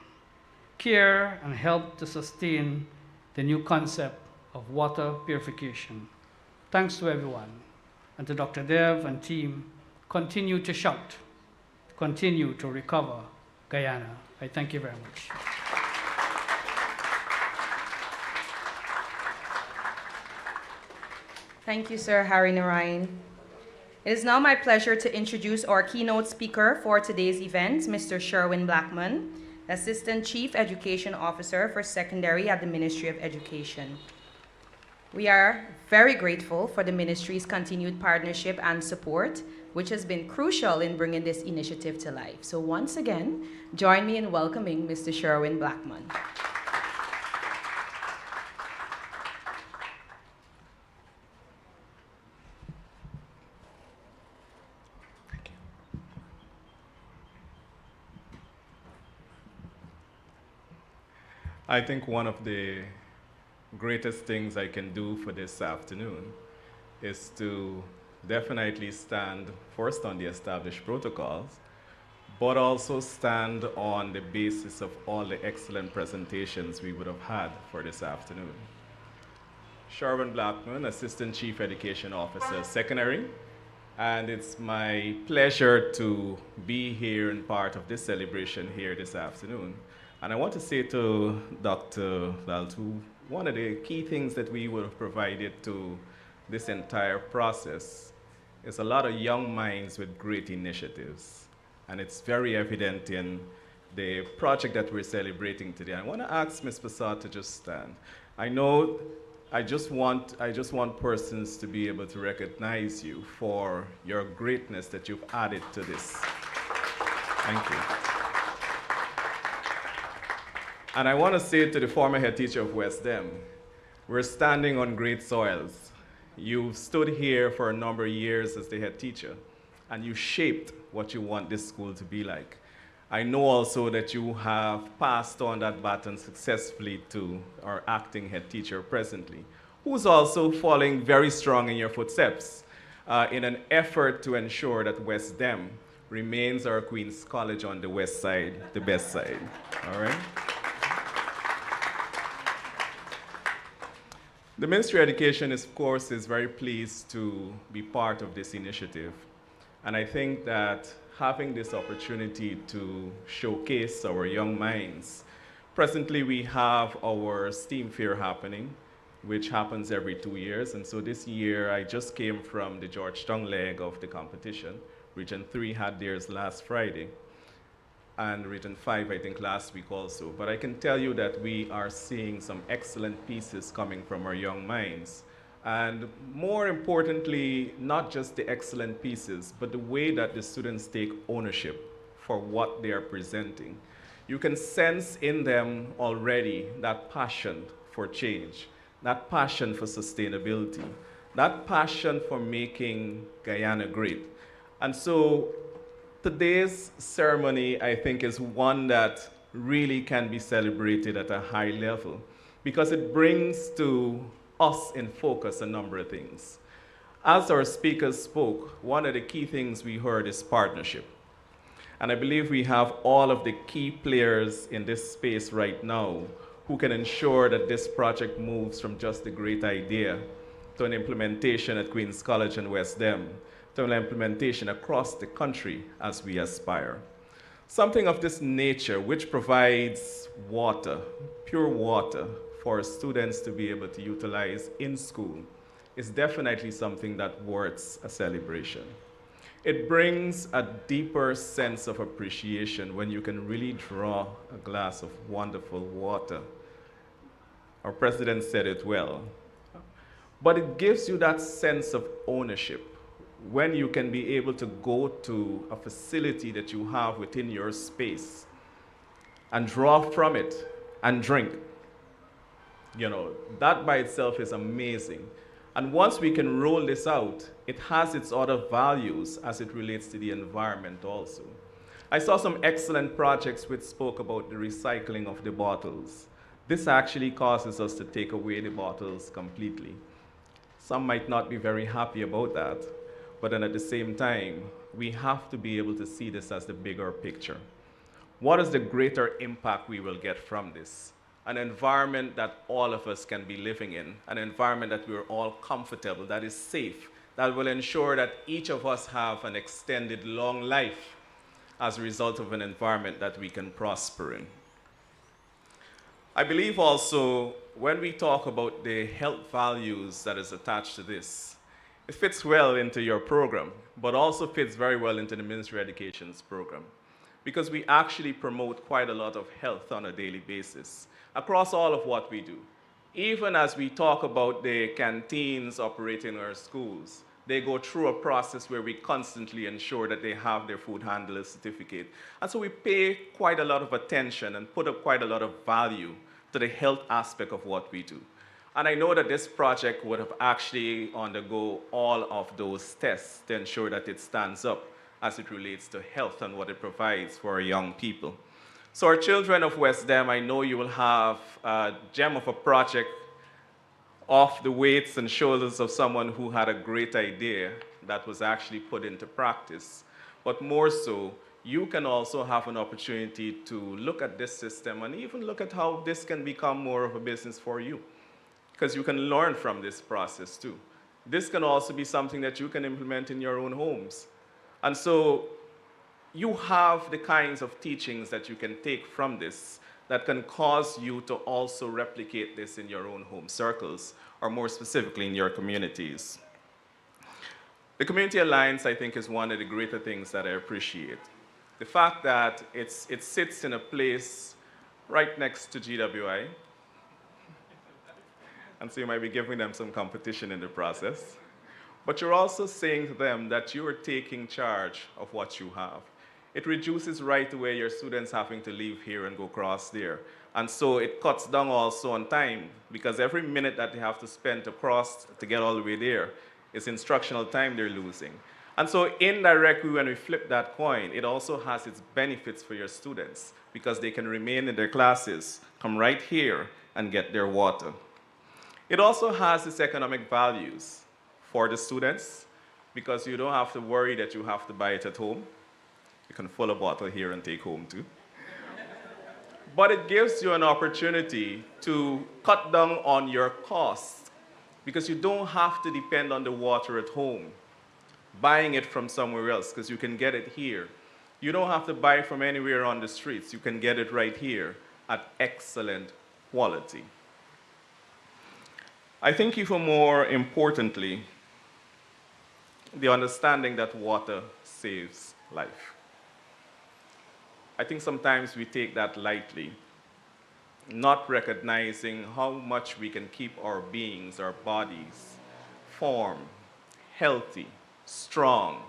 care and help to sustain the new concept of water purification. Thanks to everyone, and to Dr. Dev and team. Continue to shout, continue to recover Guyana. I thank you very much. Thank you, Sir Harry Narayan. It is now my pleasure to introduce our keynote speaker for today's event, Mr. Sherwin Blackman, Assistant Chief Education Officer for Secondary at the Ministry of Education. We are very grateful for the ministry's continued partnership and support, which has been crucial in bringing this initiative to life. So once again, join me in welcoming Mr. Sherwin Blackman. I think one of the greatest things I can do for this afternoon is to definitely stand first on the established protocols, but also stand on the basis of all the excellent presentations we would have had for this afternoon. Sherwin Blackman, Assistant Chief Education Officer, Secondary, and it's my pleasure to be here and part of this celebration here this afternoon. And I want to say to Dr. Laltu, one of the key things that we would have provided to this entire process is a lot of young minds with great initiatives. And it's very evident in the project that we're celebrating today. I want to ask Ms. Passat to just stand. I know I just want persons to be able to recognize you for your greatness that you've added to this. Thank you. And I want to say to the former head teacher of West Dem, we're standing on great soils. You've stood here for a number of years as the head teacher, and you shaped what you want this school to be like. I know also that you have passed on that baton successfully to our acting head teacher presently, who's also following very strong in your footsteps in an effort to ensure that West Dem remains our Queen's College on the west side, the best side, all right? The Ministry of Education, of course, is very pleased to be part of this initiative. And I think that having this opportunity to showcase our young minds, presently we have our STEAM Fair happening, which happens every 2 years. And so this year, I just came from the Georgetown leg of the competition. Region 3 had theirs last Friday, and Region 5, I think, last week also. But I can tell you that we are seeing some excellent pieces coming from our young minds. And more importantly, not just the excellent pieces, but the way that the students take ownership for what they are presenting. You can sense in them already that passion for change, that passion for sustainability, that passion for making Guyana great. And so today's ceremony, I think, is one that really can be celebrated at a high level because it brings to us in focus a number of things. As our speakers spoke, one of the key things we heard is partnership. And I believe we have all of the key players in this space right now who can ensure that this project moves from just a great idea to an implementation at Queen's College and West Dem, to an implementation across the country as we aspire. Something of this nature, which provides water, pure water, for students to be able to utilize in school, is definitely something that warrants a celebration. It brings a deeper sense of appreciation when you can really draw a glass of wonderful water. Our president said it well. But it gives you that sense of ownership when you can be able to go to a facility that you have within your space and draw from it and drink. You know, that by itself is amazing. And once we can roll this out, it has its other values as it relates to the environment also. I saw some excellent projects which spoke about the recycling of the bottles. This actually causes us to take away the bottles completely. Some might not be very happy about that, but then at the same time, we have to be able to see this as the bigger picture. what is the greater impact we will get from this? An environment that all of us can be living in, an environment that we're all comfortable, that is safe, that will ensure that each of us have an extended long life as a result of an environment that we can prosper in. I believe also when we talk about the health values that is attached to this, it fits well into your program, but also fits very well into the Ministry of Education's program, because we actually promote quite a lot of health on a daily basis across all of what we do. Even as we talk about the canteens operating in our schools, they go through a process where we constantly ensure that they have their food handler certificate. And so we pay quite a lot of attention and put up quite a lot of value to the health aspect of what we do. And I know that this project would have actually undergo all of those tests to ensure that it stands up as it relates to health and what it provides for our young people. So our children of West Dem, I know you will have a gem of a project off the weights and shoulders of someone who had a great idea that was actually put into practice. But more so, you can also have an opportunity to look at this system and even look at how this can become more of a business for you, because you can learn from this process too. This can also be something that you can implement in your own homes. And so you have the kinds of teachings that you can take from this that can cause you to also replicate this in your own home circles, or more specifically in your communities. The Community Alliance, I think, is one of the greater things that I appreciate. The fact that it sits in a place right next to GWI, and so you might be giving them some competition in the process, but you're also saying to them that you are taking charge of what you have. It reduces right away your students having to leave here and go across there. And so it cuts down also on time, because every minute that they have to spend to cross to get all the way there is instructional time they're losing. And so indirectly, when we flip that coin, it also has its benefits for your students, because they can remain in their classes, come right here and get their water. It also has its economic values for the students, because you don't have to worry that you have to buy it at home. You can fill a bottle here and take home too. But it gives you an opportunity to cut down on your costs, because you don't have to depend on the water at home, buying it from somewhere else, because you can get it here. You don't have to buy it from anywhere on the streets. You can get it right here at excellent quality. I think even more importantly, the understanding that water saves life. I think sometimes we take that lightly, not recognizing how much we can keep our beings, our bodies, form, healthy, strong,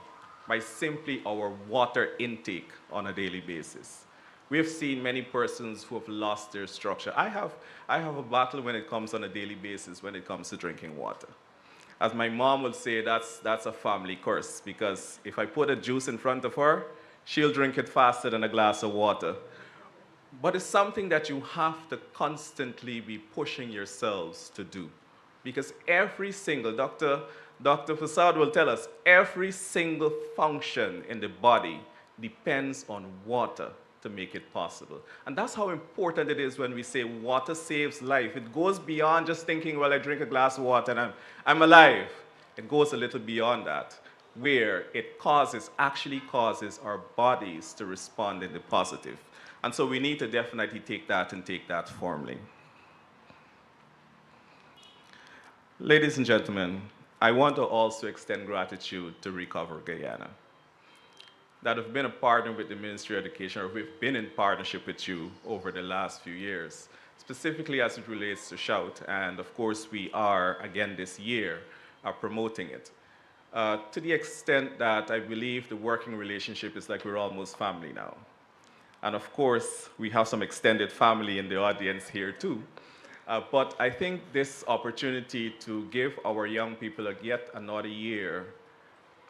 by simply our water intake on a daily basis. We've seen many persons who have lost their structure. I have a battle when it comes on a daily basis when it comes to drinking water. As my mom would say, that's a family curse, because if I put a juice in front of her, she'll drink it faster than a glass of water. But it's something that you have to constantly be pushing yourselves to do. Because every single, Dr. Fasad will tell us, every single function in the body depends on water to make it possible. And that's how important it is when we say water saves life. It goes beyond just thinking, well, I drink a glass of water and I'm alive. It goes a little beyond that, where it actually causes our bodies to respond in the positive. And so we need to definitely take that formally. Ladies and gentlemen, I want to also extend gratitude to Recover Guyana, that have been a partner with the Ministry of Education, or we've been in partnership with you over the last few years, specifically as it relates to Shout. And of course, we are, again this year, promoting it. To the extent that I believe the working relationship is like we're almost family now. And of course, we have some extended family in the audience here too. But I think this opportunity to give our young people yet another year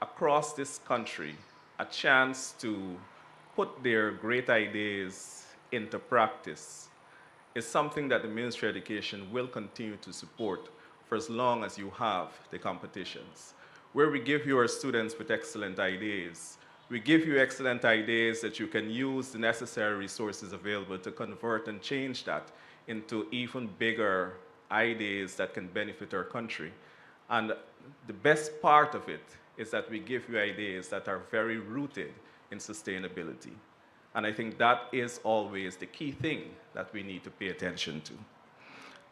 across this country a chance to put their great ideas into practice is something that the Ministry of Education will continue to support for as long as you have the competitions, where we give your students with excellent ideas, We give you excellent ideas that you can use the necessary resources available to convert and change that into even bigger ideas that can benefit our country. And the best part of it is that we give you ideas that are very rooted in sustainability. And I think that is always the key thing that we need to pay attention to.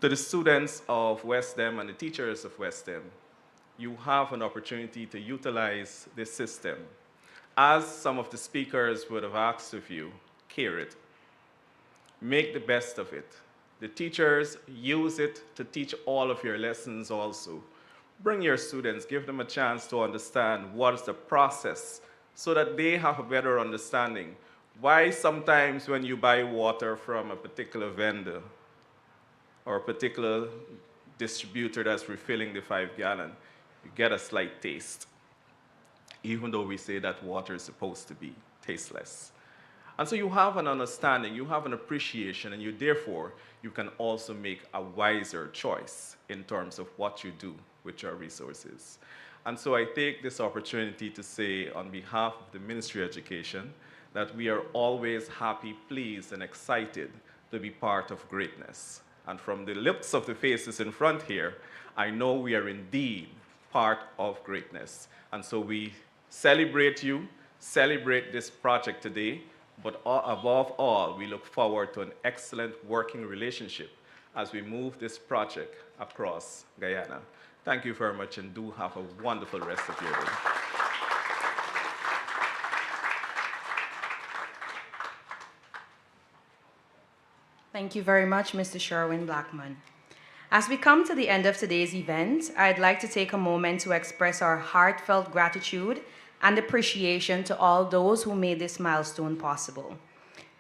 To the students of West Dem and the teachers of West Dem, you have an opportunity to utilize this system. As some of the speakers would have asked of you, care it. Make the best of it. The teachers use it to teach all of your lessons also. Bring your students, give them a chance to understand what is the process so that they have a better understanding. Why sometimes when you buy water from a particular vendor or a particular distributor that's refilling the 5-gallon, you get a slight taste, even though we say that water is supposed to be tasteless. And so you have an understanding, you have an appreciation, and therefore, you can also make a wiser choice in terms of what you do with your resources. And so I take this opportunity to say on behalf of the Ministry of Education that we are always happy, pleased, and excited to be part of greatness. And from the looks of the faces in front here, I know we are indeed part of greatness. And so we celebrate you, celebrate this project today, but above all, we look forward to an excellent working relationship as we move this project across Guyana. Thank you very much, and do have a wonderful rest of your day. Thank you very much, Mr. Sherwin Blackman. As we come to the end of today's event, I'd like to take a moment to express our heartfelt gratitude and appreciation to all those who made this milestone possible.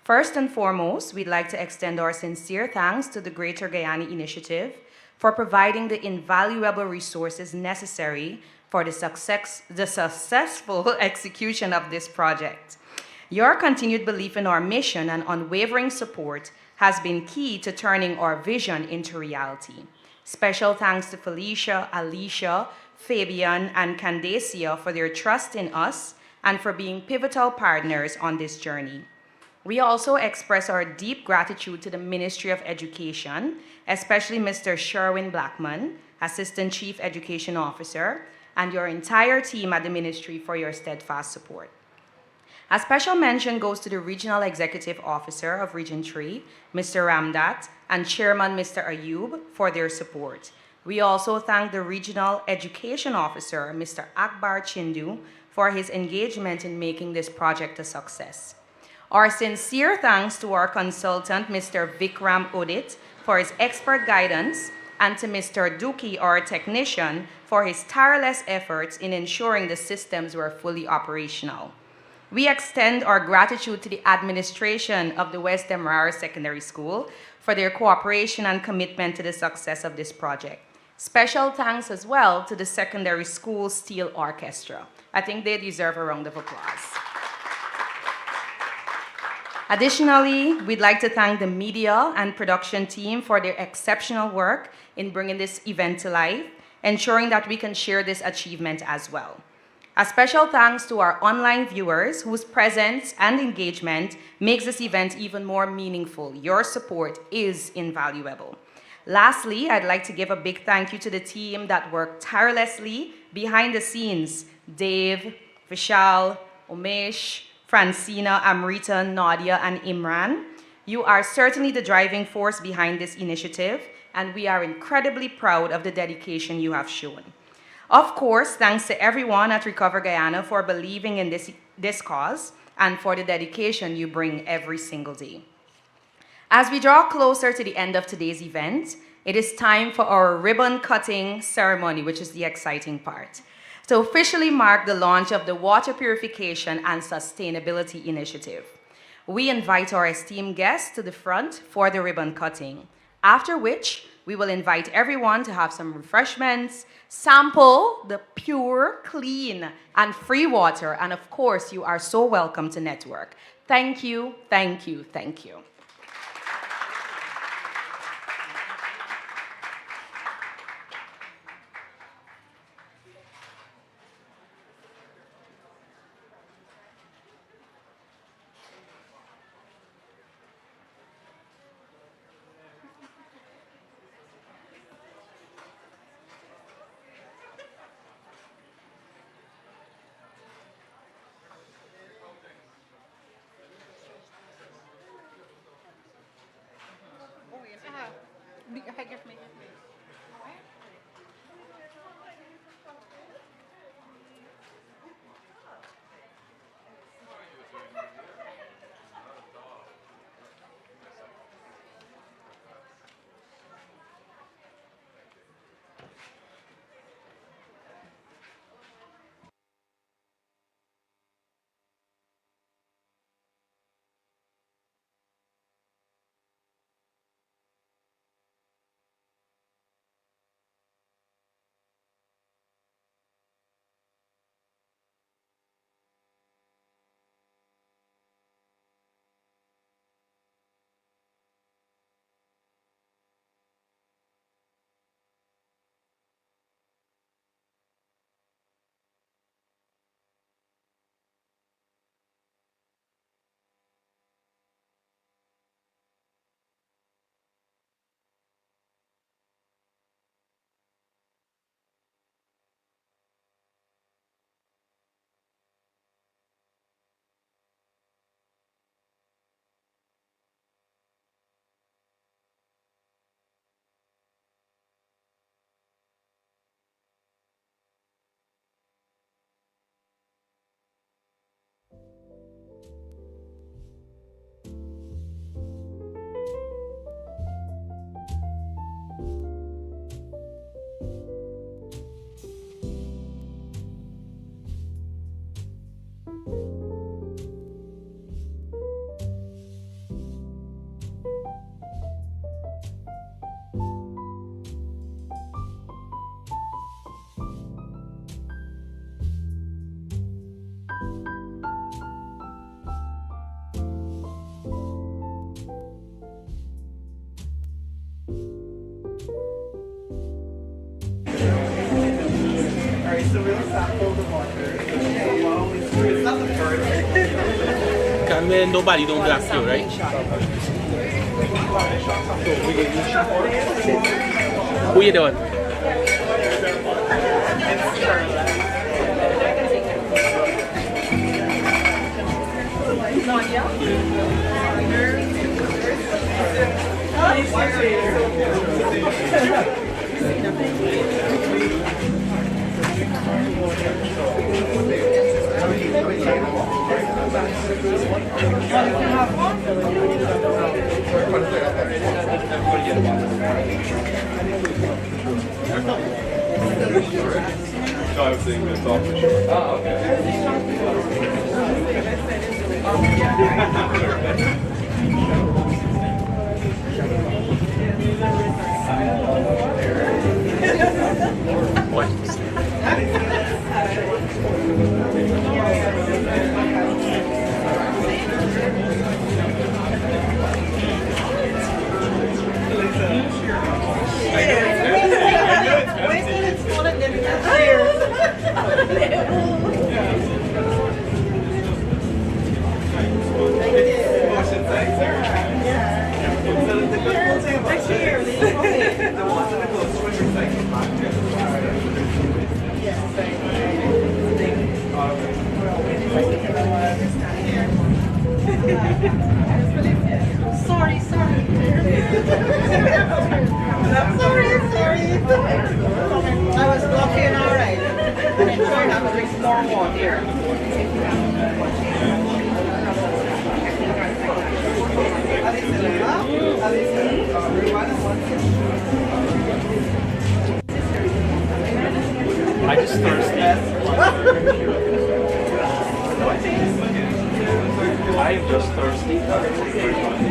First and foremost, we'd like to extend our sincere thanks to the Greater Guyana Initiative for providing the invaluable resources necessary for the successful execution of this project. Your continued belief in our mission and unwavering support has been key to turning our vision into reality. Special thanks to Felicia, Alicia, Fabian, and Candacia for their trust in us and for being pivotal partners on this journey. We also express our deep gratitude to the Ministry of Education, especially Mr. Sherwin Blackman, Assistant Chief Education Officer, and your entire team at the Ministry for your steadfast support. A special mention goes to the Regional Executive Officer of Region 3, Mr. Ramdat, and Chairman Mr. Ayub for their support. We also thank the Regional Education Officer, Mr. Akbar Chindu, for his engagement in making this project a success. Our sincere thanks to our consultant, Mr. Vikram Udit, for his expert guidance, and to Mr. Duki, our technician, for his tireless efforts in ensuring the systems were fully operational. We extend our gratitude to the administration of the West Demerara Secondary School for their cooperation and commitment to the success of this project. Special thanks as well to the Secondary School Steel Orchestra. I think they deserve a round of applause. Additionally, we'd like to thank the media and production team for their exceptional work in bringing this event to life, ensuring that we can share this achievement as well. A special thanks to our online viewers whose presence and engagement makes this event even more meaningful. Your support is invaluable. Lastly, I'd like to give a big thank you to the team that worked tirelessly behind the scenes: Dave, Vishal, Umesh, Francina, Amrita, Nadia, and Imran. You are certainly the driving force behind this initiative, and we are incredibly proud of the dedication you have shown. Of course, thanks to everyone at Recover Guyana for believing in this cause and for the dedication you bring every single day. As we draw closer to the end of today's event, it is time for our ribbon cutting ceremony, which is the exciting part, to officially mark the launch of the Water Purification and Sustainability Initiative. We invite our esteemed guests to the front for the ribbon cutting, after which we will invite everyone to have some refreshments, sample the pure, clean, and free water, and of course, you are so welcome to network. Thank you, thank you, thank you. Can nobody don't black you, right? Who you doing? I just thirsty. I'm just thirsty.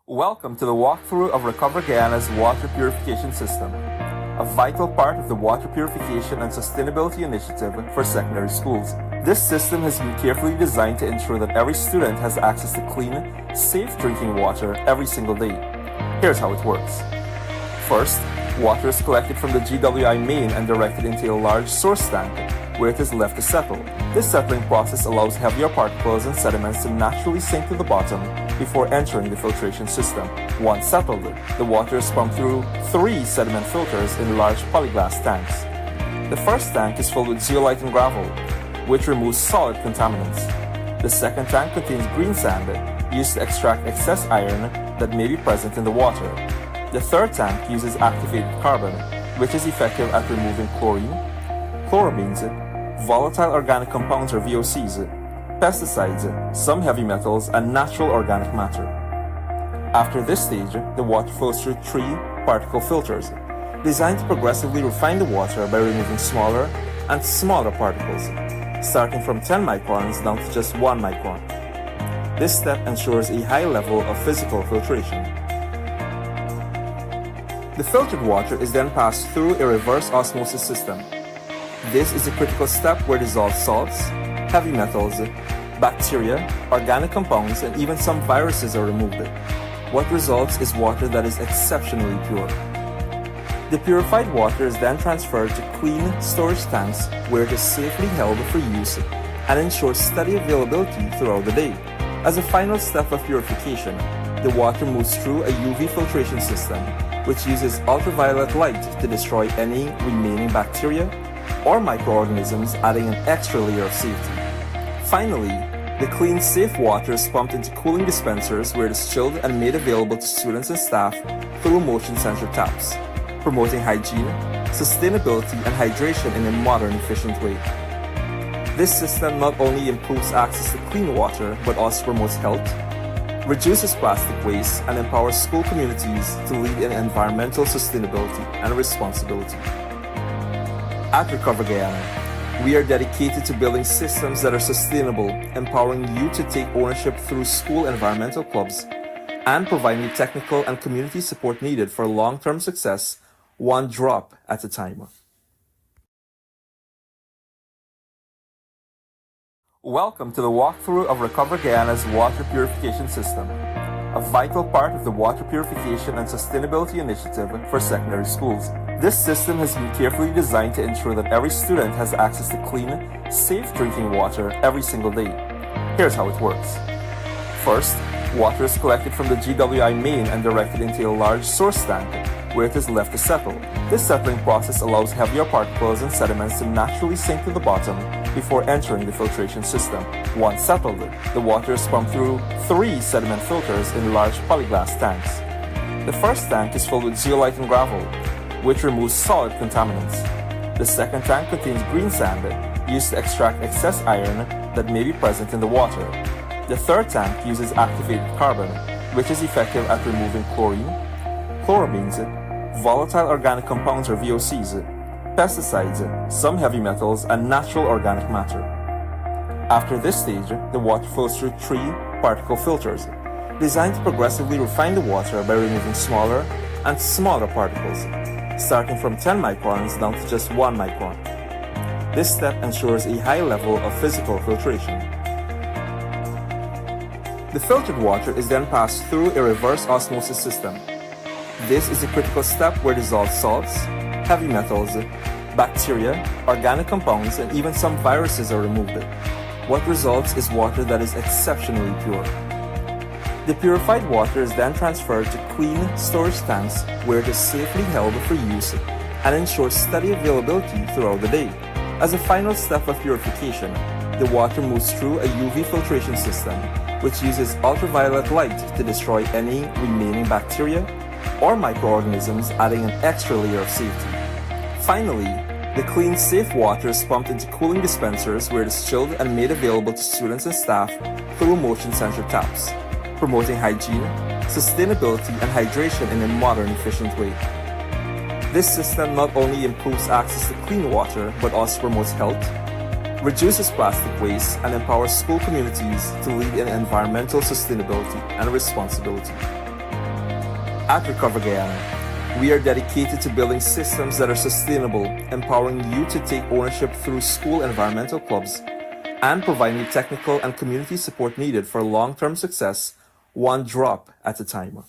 Welcome to the walkthrough of Recover Guyana's Water Purification System, a vital part of the Water Purification and Sustainability Initiative for secondary schools. This system has been carefully designed to ensure that every student has access to clean, safe drinking water every single day. Here's how it works. First, water is collected from the GWI main and directed into a large source tank, where it is left to settle. This settling process allows heavier particles and sediments to naturally sink to the bottom before entering the filtration system. Once settled, the water is pumped through 3 sediment filters in large polyglass tanks. The first tank is filled with zeolite and gravel, which removes solid contaminants. The second tank contains green sand, used to extract excess iron that may be present in the water. The third tank uses activated carbon, which is effective at removing chlorine, chloramines, volatile organic compounds or VOCs, pesticides, some heavy metals, and natural organic matter. After this stage, the water flows through 3 particle filters, designed to progressively refine the water by removing smaller and smaller particles, starting from 10 microns down to just 1 micron. This step ensures a high level of physical filtration. The filtered water is then passed through a reverse osmosis system. This is a critical step where dissolved salts, heavy metals, bacteria, organic compounds, and even some viruses are removed. What results is water that is exceptionally pure. The purified water is then transferred to clean storage tanks where it is safely held for use and ensures steady availability throughout the day. As a final step of purification, the water moves through a UV filtration system, which uses ultraviolet light to destroy any remaining bacteria or microorganisms, adding an extra layer of safety. Finally, the clean, safe water is pumped into cooling dispensers where it is chilled and made available to students and staff through motion sensor taps, promoting hygiene, sustainability, and hydration in a modern, efficient way. This system not only improves access to clean water, but also promotes health, reduces plastic waste, and empowers school communities to lead in environmental sustainability and responsibility. At Recover Guyana, we are dedicated to building systems that are sustainable, empowering you to take ownership through school environmental clubs, and providing the technical and community support needed for long-term success, one drop at a time. Welcome to the walkthrough of Recover Guyana's Water Purification System, a vital part of the Water Purification and Sustainability Initiative for secondary schools. This system has been carefully designed to ensure that every student has access to clean, safe drinking water every single day. Here's how it works. First, water is collected from the GWI main and directed into a large source tank, where it is left to settle. This settling process allows heavier particles and sediments to naturally sink to the bottom before entering the filtration system. Once settled, the water is pumped through 3 sediment filters in large polyglass tanks. The first tank is filled with zeolite and gravel, which removes solid contaminants. The second tank contains green sand, used to extract excess iron that may be present in the water. The third tank uses activated carbon, which is effective at removing chlorine, chloramines, volatile organic compounds or VOCs, pesticides, some heavy metals, and natural organic matter. After this stage, the water flows through 3 particle filters, designed to progressively refine the water by removing smaller and smaller particles, starting from 10 microns down to just 1 micron. This step ensures a high level of physical filtration. The filtered water is then passed through a reverse osmosis system. This is a critical step where dissolved salts, heavy metals, bacteria, organic compounds, and even some viruses are removed. What results is water that is exceptionally pure. The purified water is then transferred to clean storage tanks where it is safely held for use and ensures steady availability throughout the day. As a final step of purification, the water moves through a UV filtration system, which uses ultraviolet light to destroy any remaining bacteria or microorganisms, adding an extra layer of safety. Finally, the clean, safe water is pumped into cooling dispensers where it is chilled and made available to students and staff through motion-sensor taps, promoting hygiene, sustainability, and hydration in a modern, efficient way. This system not only improves access to clean water, but also promotes health, reduces plastic waste, and empowers school communities to lead in environmental sustainability and responsibility. At Recover Guyana, we are dedicated to building systems that are sustainable, empowering you to take ownership through school environmental clubs, and providing you technical and community support needed for long-term success, one drop at a time.